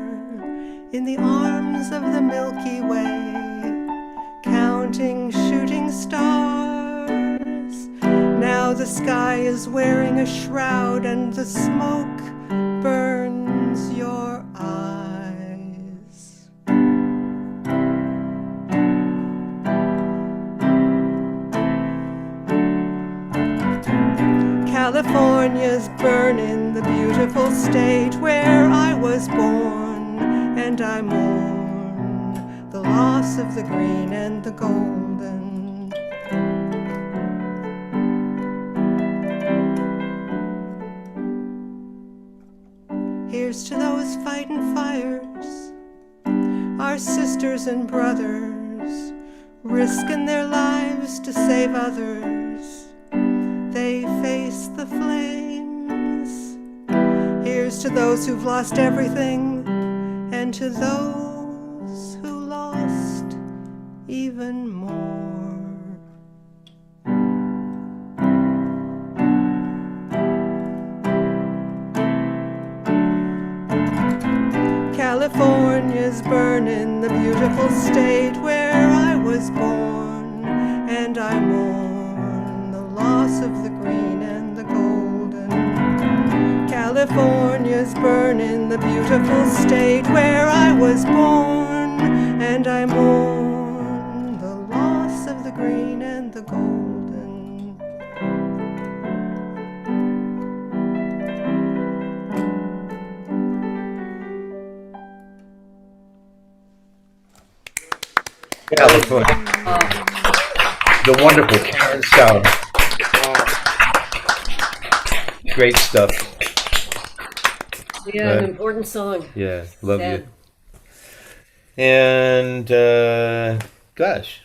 in the arms of the Milky Way, counting shooting stars. Now the sky is wearing a shroud and the smoke burns your eyes. California's burning, the beautiful state where I was born, and I mourn the loss of the green and the golden. Here's to those fighting fires, our sisters and brothers, risking their lives to save others. They face the flames. Here's to those who've lost everything, and to those who lost even more. California's burning, the beautiful state where I was born, and I mourn the loss of the green and the golden. California's burning, the beautiful state where I was born, and I mourn the loss of the green and the golden. California. The wonderful Karen Sauer. Great stuff. Yeah, an important song. Yeah, love Sad. you. And gosh,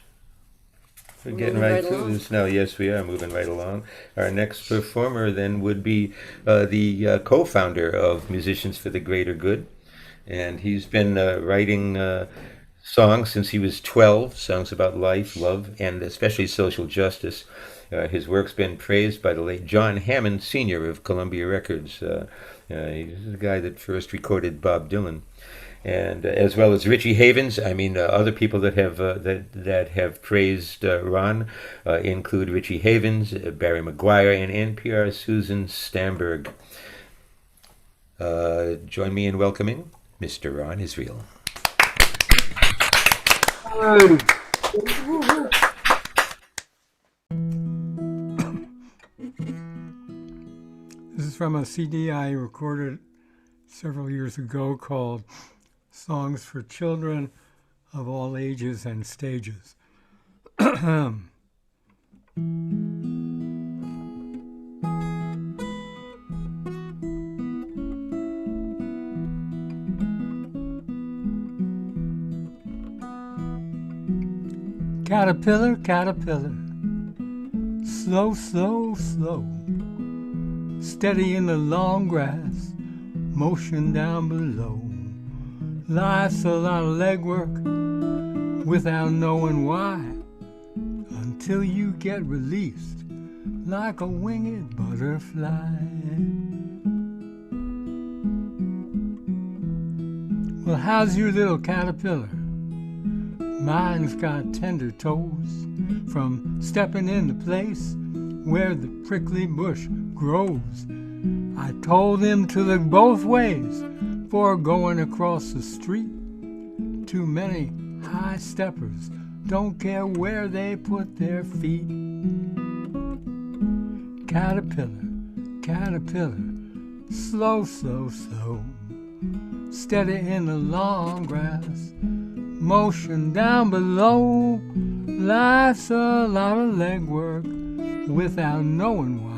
we're getting Moving right right through along. this now. Yes, we are moving right along. Our next performer then would be the co-founder of Musicians for the Greater Good, and he's been writing songs since he was 12, songs about life, love, and especially social justice. His work's been praised by the late John Hammond Sr. of Columbia Records. He's the guy that first recorded Bob Dylan. and as well as Richie Havens. I mean, other people that have praised Ron include Richie Havens, Barry McGuire, and NPR Susan Stamberg. Join me in welcoming Mr. Ron Israel. This is from a CD I recorded several years ago called Songs for Children of All Ages and Stages. Caterpillar, caterpillar, slow, slow, slow, steady in the long grass, motion down below. Life's a lot of legwork without knowing why, until you get released like a winged butterfly. Well, how's your little caterpillar? Mine's got tender toes from stepping in the place where the prickly bush grows. I told him to look both ways before going across the street. Too many high steppers don't care where they put their feet. Caterpillar, caterpillar, slow, slow, slow, steady in the long grass, motion down below. Life's a lot of legwork without knowing why,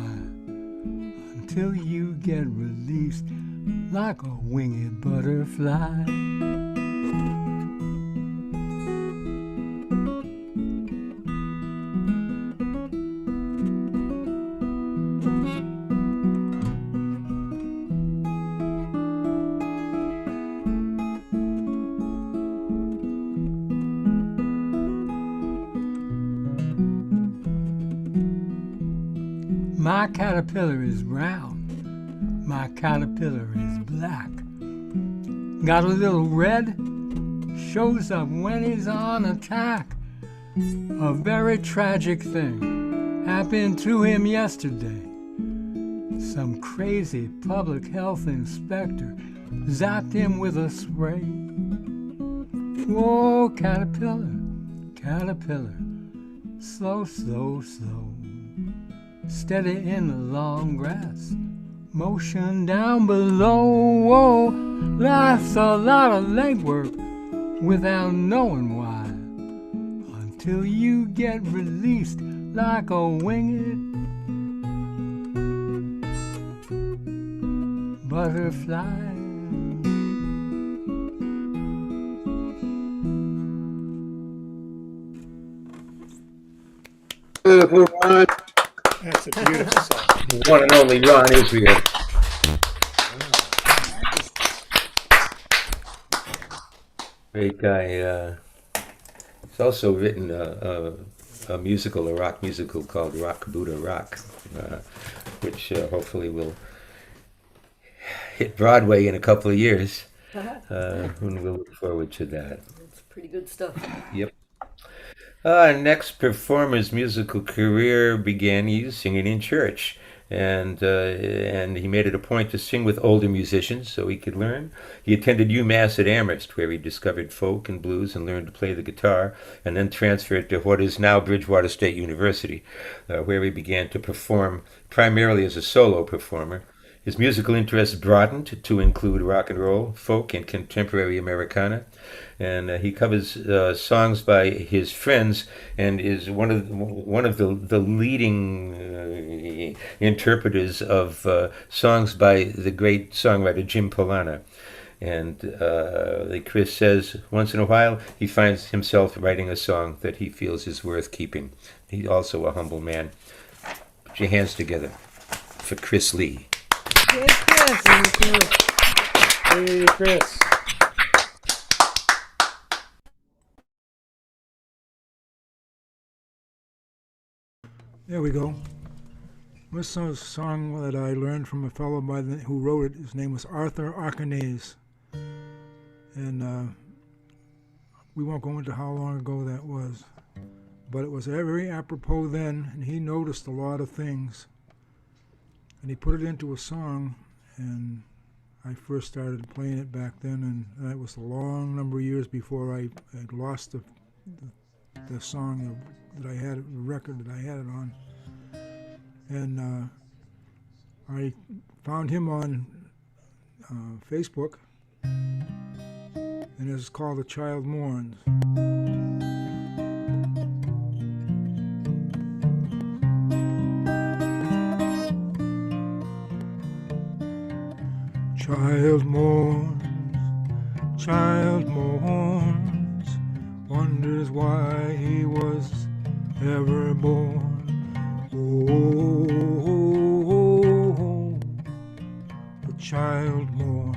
until you get released like a winged butterfly. My caterpillar is brown, my caterpillar is black. Got a little red, shows up when he's on attack. A very tragic thing happened to him yesterday. Some crazy public health inspector zapped him with a spray. Whoa, caterpillar, caterpillar, slow, slow, slow, steady in the long grass, motion down below. Whoa, life's a lot of legwork without knowing why, until you get released like a winged butterfly. That's a beautiful song. The one and only Ron Israel. Great guy. He's also written a musical, a rock musical called Rock Buddha Rock, which hopefully will hit Broadway in a couple of years. And we'll look forward to that. It's pretty good stuff. Yep. Next performer's musical career began singing in church, and he made it a point to sing with older musicians so he could learn. He attended UMass at Amherst, where he discovered folk and blues and learned to play the guitar, and then transferred to what is now Bridgewater State University, where he began to perform primarily as a solo performer. His musical interests broadened to include rock and roll, folk, and contemporary Americana, and he covers songs by his friends and is one of the leading interpreters of songs by the great songwriter Jim Polana. And like Chris says, once in a while he finds himself writing a song that he feels is worth keeping. He's also a humble man. Put your hands together for Chris Lee. Hey, Chris. Hey, Chris. There we go. This is a song that I learned from a fellow who wrote it. His name was Arthur Arcanese. And we won't go into how long ago that was, but it was very apropos then, and he noticed a lot of things, and he put it into a song, and I first started playing it back then, and that was a long number of years before I had lost the song that I had, the record that I had it on. And I found him on Facebook, and it's called "A Child Mourns." Child mourns, wonders why he was ever born. Oh, the child mourns.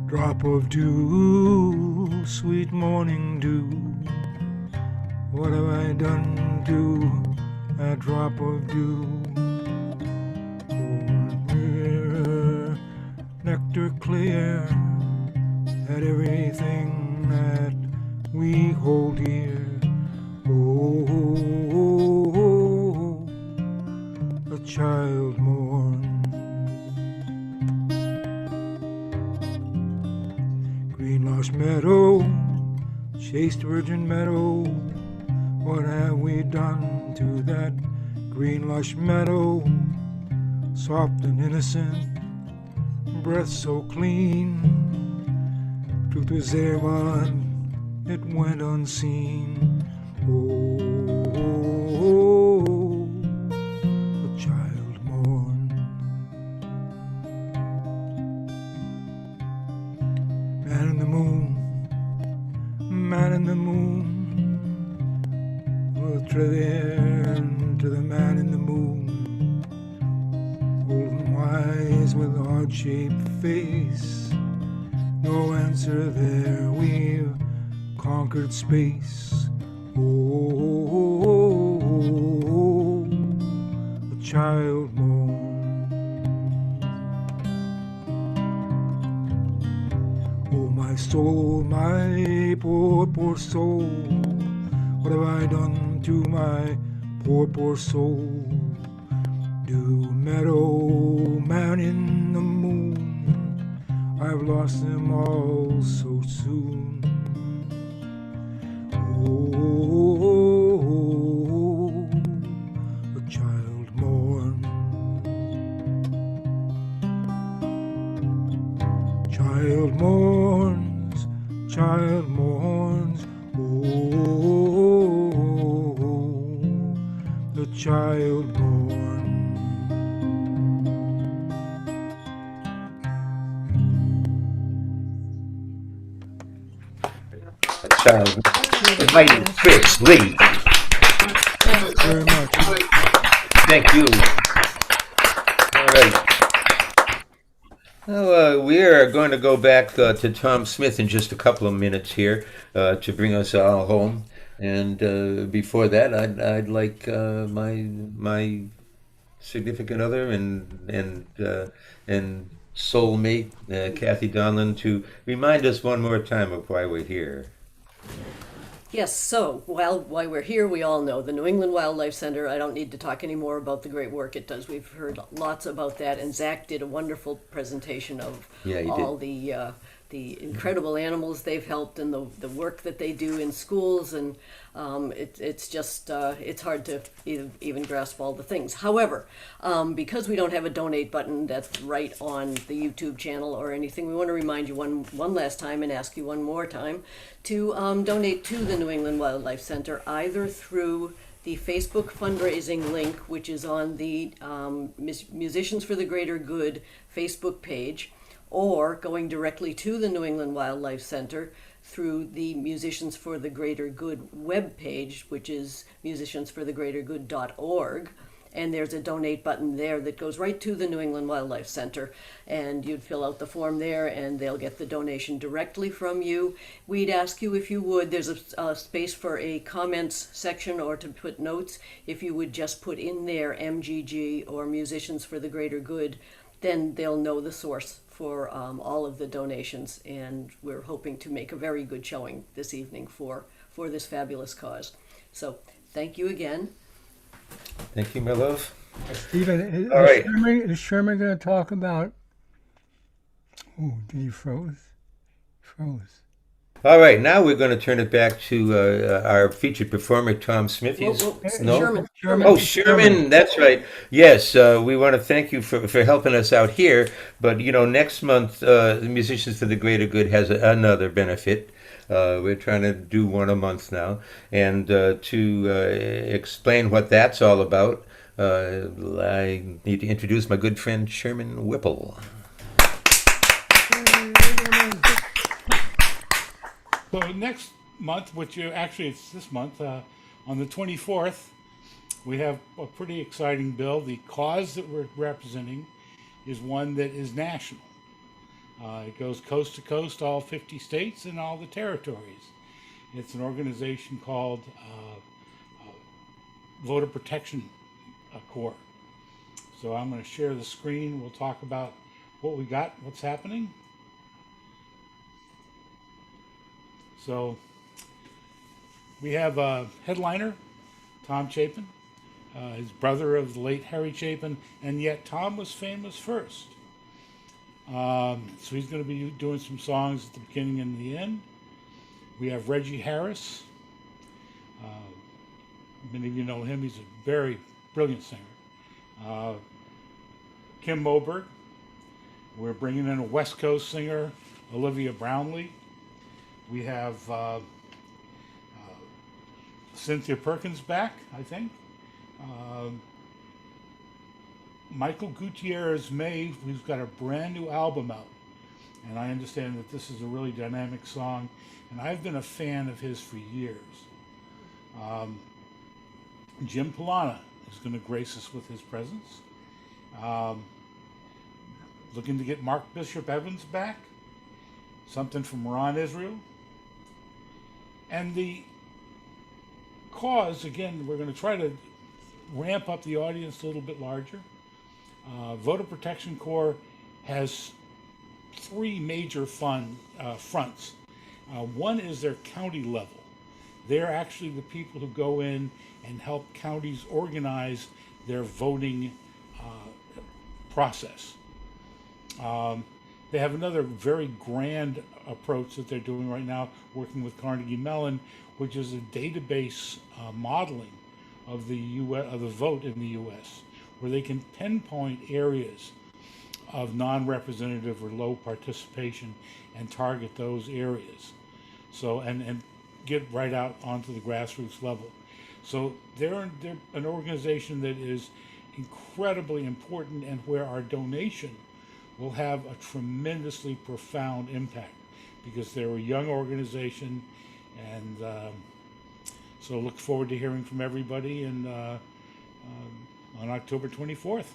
Drop of dew, sweet morning dew. What have I done to that drop of dew? Nectar clear at everything that we hold here. Oh, a child mourns. Green lush meadow, chaste virgin meadow, what have we done to that green lush meadow? Soft and innocent, breath so clean, truth was there but it went unseen. Oh, a child mourns. Man in the moon, man in the moon, we'll tread in to the man in the moon. Eyes with a heart-shaped face, no answer there, we've conquered space. Oh, a child mourns. Oh, my soul, my poor, poor soul, what have I done to my poor, poor soul? Dew meadow, man in the moon, I've lost them all so soon. Oh, a child mourns. Child mourns, child mourns. Oh, the child mourns. Child, inviting Chris Lee. Thank you very much. Thank you. All right. Well, we are going to go back to Tom Smith in just a couple of minutes here to bring us all home. And before that, I'd like my significant other and soulmate, Kathy Donlan, to remind us one more time of why we're here. Yes, so while we're here, we all know the New England Wildlife Center. I don't need to talk any more about the great work it does. We've heard lots about that, and Zach did a wonderful presentation of all the incredible animals they've helped and the work that they do in schools, and it's just it's hard to even grasp all the things. However, because we don't have a donate button that's right on the YouTube channel or anything, we want to remind you one last time and ask you one more time to donate to the New England Wildlife Center, either through the Facebook fundraising link, which is on the Musicians for the Greater Good Facebook page, or going directly to the New England Wildlife Center through the Musicians for the Greater Good webpage, which is musiciansforthegreatergood.org. And there's a donate button there that goes right to the New England Wildlife Center. And you'd fill out the form there, and they'll get the donation directly from you. We'd ask you, if you would, there's a space for a comments section or to put notes. If you would just put in there MGG or Musicians for the Greater Good then they'll know the source for all of the donations, and we're hoping to make a very good showing this evening for this fabulous cause. So thank you again. Thank you, my love. Stephen, All right. is Sherman going to talk about... Oh, did he froze? Froze. All right, now we're going to turn it back to our featured performer, Tom Smith. Sherman. Oh, Sherman, that's right. Yes, we want to thank you for helping us out here. But, next month, the Musicians for the Greater Good has another benefit. We're trying to do one a month now. And to explain what that's all about, I need to introduce my good friend, Sherman Whipple. So next month, it's this month, on the 24th, we have a pretty exciting bill. The cause that we're representing is one that is national. It goes coast to coast, all 50 states and all the territories. It's an organization called Voter Protection Corps. So I'm going to share the screen. We'll talk about what we got, what's happening. So we have a headliner, Tom Chapin, his brother of the late Harry Chapin, and yet Tom was famous first. So he's going to be doing some songs at the beginning and the end. We have Reggie Harris. Many of you know him. He's a very brilliant singer. Kim Moberg. We're bringing in a West Coast singer, Olivia Brownlee. We have Cynthia Perkins back, I think. Michael Gutierrez May, who's got a brand new album out. And I understand that this is a really dynamic song. And I've been a fan of his for years. Jim Polana is going to grace us with his presence. Looking to get Mark Bishop Evans back. Something from Ron Israel. And the cause, again, we're going to try to ramp up the audience a little bit larger. Voter Protection Corps has three major fronts. One is their county level. They're actually the people who go in and help counties organize their voting process. They have another very grand approach that they're doing right now, working with Carnegie Mellon, which is a database modeling of the vote in the U.S., where they can pinpoint areas of non-representative or low participation and target those areas. So and get right out onto the grassroots level. So they're an organization that is incredibly important, and where our donation will have a tremendously profound impact, because they're a young organization, and so look forward to hearing from everybody on October 24th.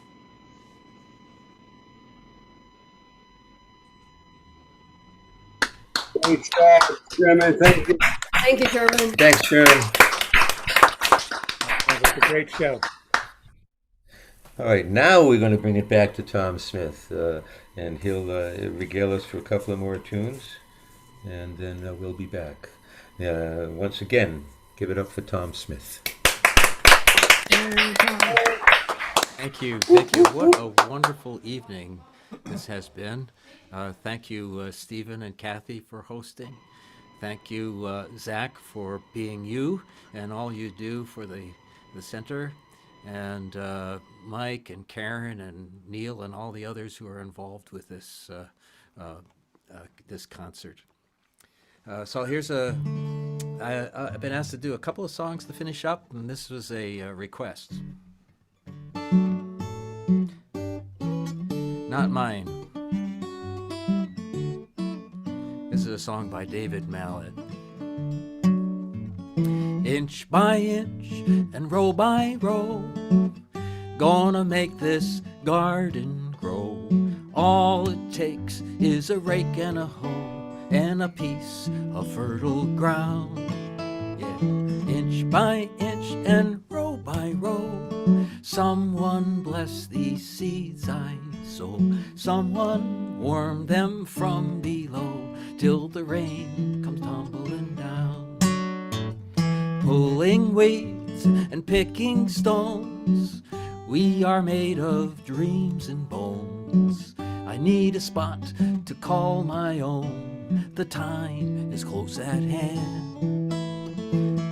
Thanks, Chairman. Thank you. Thank you, Sherman. Thanks, Sherman. That was a great show. All right, now we're going to bring it back to Tom Smith, and he'll regale us for a couple of more tunes, and then we'll be back. Once again, give it up for Tom Smith. Thank you. Thank you. What a wonderful evening this has been. Thank you, Stephen and Kathy, for hosting. Thank you, Zach, for being you and all you do for the center. And Mike and Karen and Neil and all the others who are involved with this this concert. So here's I've been asked to do a couple of songs to finish up, and this was a request. Not mine. This is a song by David Mallet. Inch by inch and row by row, gonna make this garden grow. All it takes is a rake and a hoe and a piece of fertile ground. Yeah, inch by inch and row by row, someone bless these seeds I so someone warm them from below till the rain comes tumbling down. Pulling weights and picking stones, we are made of dreams and bones. I need a spot to call my own, the time is close at hand.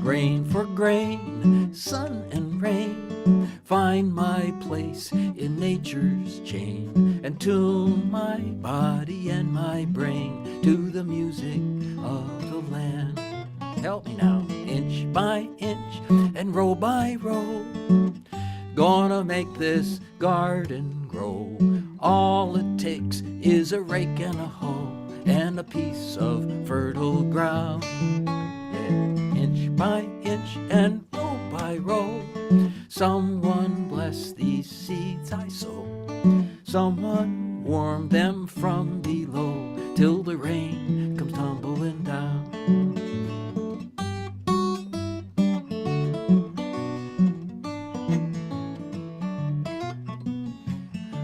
Grain for grain, sun and rain, find my place in nature's chain, and tune my body and my brain to the music of the land. Help me now, inch by inch and row by row, gonna make this garden grow. All it takes is a rake and a hoe and a piece of fertile ground. Yeah. Inch by inch and row by row, someone bless these seeds I sow. Someone warm them from below till the rain comes tumbling down.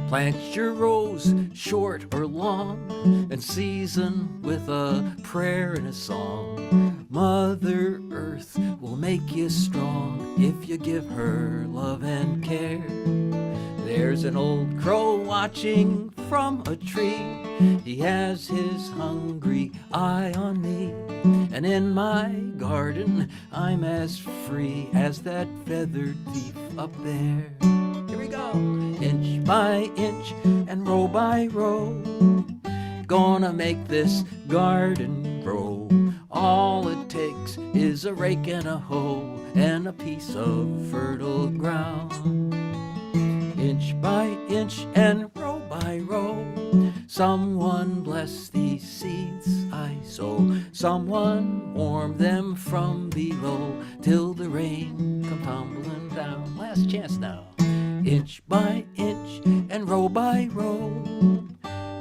Plant your rows short or long, and season with a prayer and a song. Mother Earth will make you strong if you give her love and care. There's an old crow watching from a tree. He has his hungry eye on me, and in my garden I'm as free as that feathered thief up there. Here we go. Inch by inch and row by row, gonna make this garden grow. All it takes is a rake and a hoe and a piece of fertile ground. Inch by inch and row by row, someone bless these seeds I sow. Someone warm them from below till the rain come tumbling down. Last chance now. Inch by inch and row by row,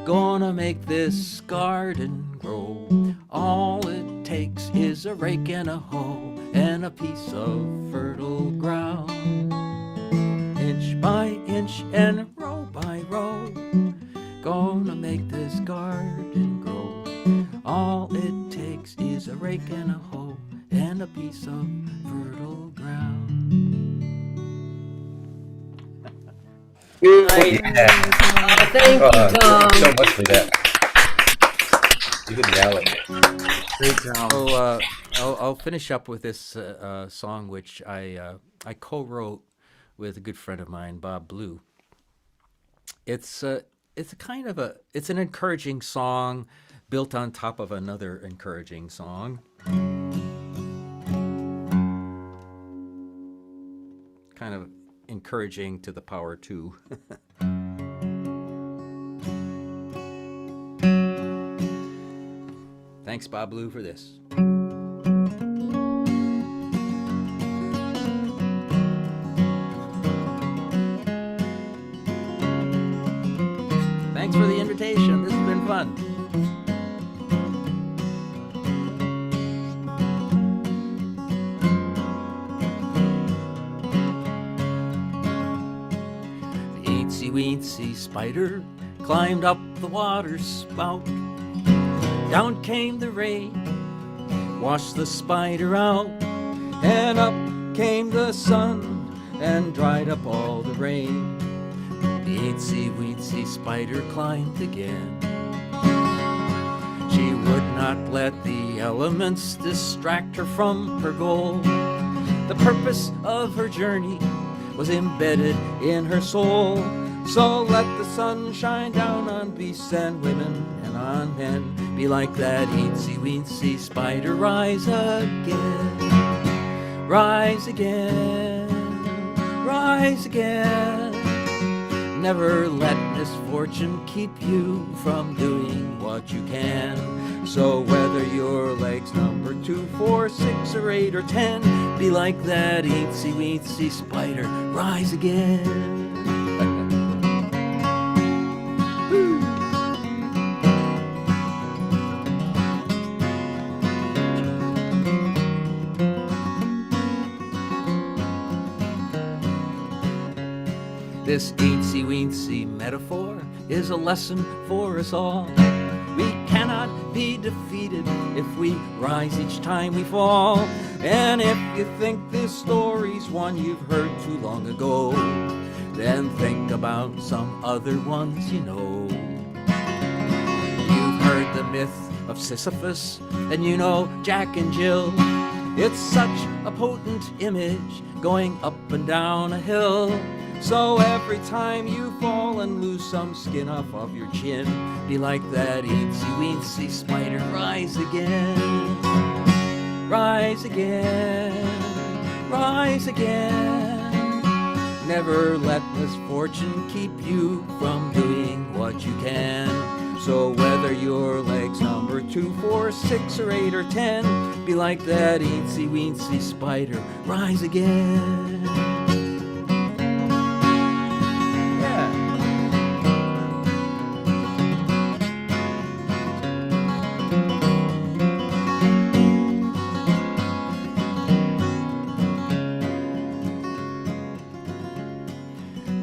gonna make this garden grow. All it takes is a rake and a hoe and a piece of fertile ground. Inch by inch and row by row, gonna make this garden grow. All it takes is a rake and a hoe and a piece of fertile ground. Thank you, Tom. So much for that. You could nail it. Great job. So I'll finish up with this song, which I co-wrote with a good friend of mine, Bob Blue. It's an encouraging song built on top of another encouraging song. Kind of encouraging to the power two. Thanks, Bob Blue, for this. Thanks for the invitation. This has been fun. Weensy spider climbed up the water spout. Down came the rain, washed the spider out, and up came the sun and dried up all the rain. The itsy weensy spider climbed again. She would not let the elements distract her from her goal. The purpose of her journey was embedded in her soul. So let the sun shine down on beasts and women and on men. Be like that itsy weensy spider, rise again. Rise again, rise again. Never let misfortune keep you from doing what you can. So whether your leg's number 2, 4, 6, or 8, or 10, be like that itsy weensy spider, rise again. This itsy weensy metaphor is a lesson for us all. We cannot be defeated if we rise each time we fall. And if you think this story's one you've heard too long ago, then think about some other ones you know. You've heard the myth of Sisyphus, and you know Jack and Jill. It's such a potent image going up and down a hill. So every time you fall and lose some skin off of your chin, be like that eensy-weensy spider, rise again. Rise again, rise again. Never let misfortune keep you from doing what you can. So whether your leg's number 2, 4, 6, or 8, or 10, be like that eensy-weensy spider, rise again.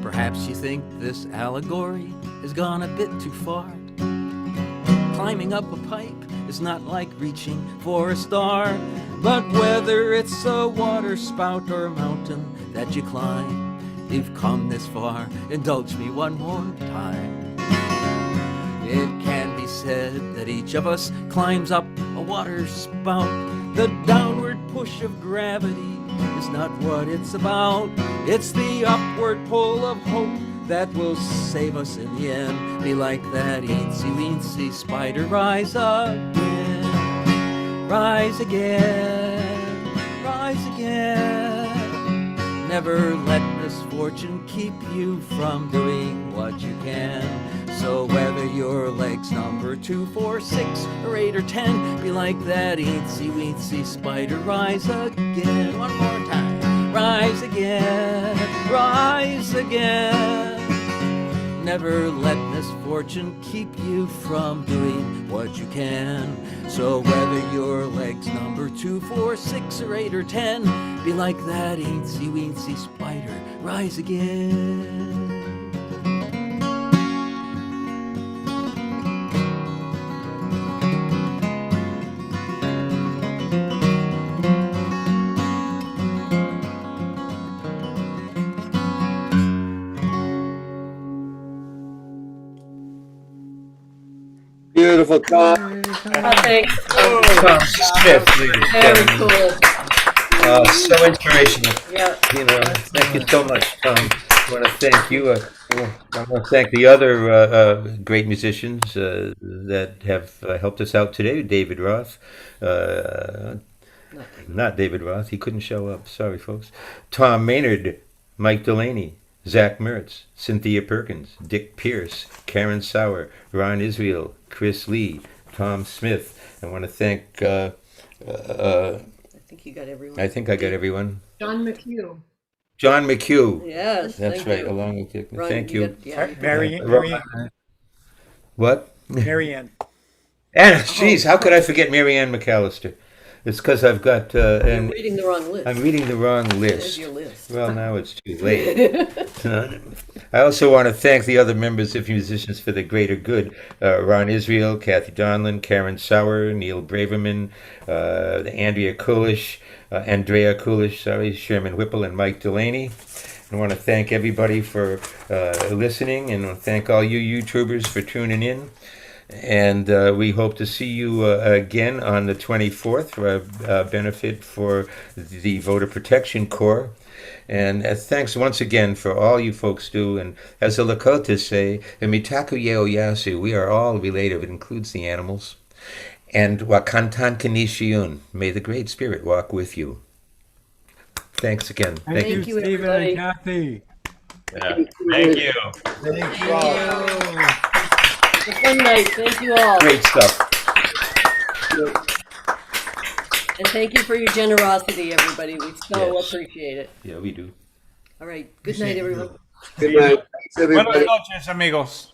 Perhaps you think this allegory has gone a bit too far. Climbing up a pipe is not like reaching for a star. But whether it's a water spout or a mountain that you climb, you've come this far, indulge me one more time. It can be said that each of us climbs up a water spout. The downward push of gravity is not what it's about. It's the upward pull of hope that will save us in the end. Be like that eensy-weensy spider, rise again. Rise again, rise again. Never let misfortune keep you from doing what you can. So whether your leg's number 2, 4, 6, or 8, or 10, be like that eensy-weensy spider, rise again. One more time. Rise again, rise again. Never let misfortune keep you from doing what you can. So whether your leg's number 2, 4, 6, or 8, or 10, be like that eensy-weensy spider, rise again. Beautiful, Tom. Thanks. Tom Smith, ladies and Very gentlemen. cool. So inspirational. Yeah. You know, thank you so much, Tom. I want to thank you. I want to thank the other great musicians that have helped us out today. David Roth. Not David Roth. He couldn't show up. Sorry, folks. Tom Maynard, Mike Delaney, Zach Mertz, Cynthia Perkins, Dick Pierce, Karen Sauer, Ron Israel, Chris Lee, Tom Smith. I want to thank... I think you got everyone. I think I got everyone. John McHugh. John McHugh. Yes, That's thank right. you. Along with Dick. Ron, Thank you. Marianne. What? Marianne. Anna, jeez, how could I forget Mary Ann McAllister? It's because I've got... You're reading the wrong list. I'm reading the wrong There's list. your list. Well, now it's too late. I also want to thank the other members of Musicians for the Greater Good. Ron Israel, Kathy Donlan, Karen Sauer, Neil Braverman, Andrea Kulish, Sherman Whipple, and Mike Delaney. I want to thank everybody for listening, and I want to thank all you YouTubers for tuning in. And we hope to see you again on the 24th for a benefit for the Voter Protection Corps. And thanks once again for all you folks do. And as the Lakotas say, "Mitaku yeo yasu," we are all related. It includes the animals. And wakantan kanishiyun, may the Great Spirit walk with you. Thanks again. Thank you, Stephen everybody. and Kathy. Yeah. Thank you. Thank you all. It was a fun night. Thank you all. Great stuff. And thank you for your generosity, everybody. We so Yes. appreciate it. Yeah, we do. All right. Good night, everyone. Good night. Thanks, everybody. Buenas noches, amigos.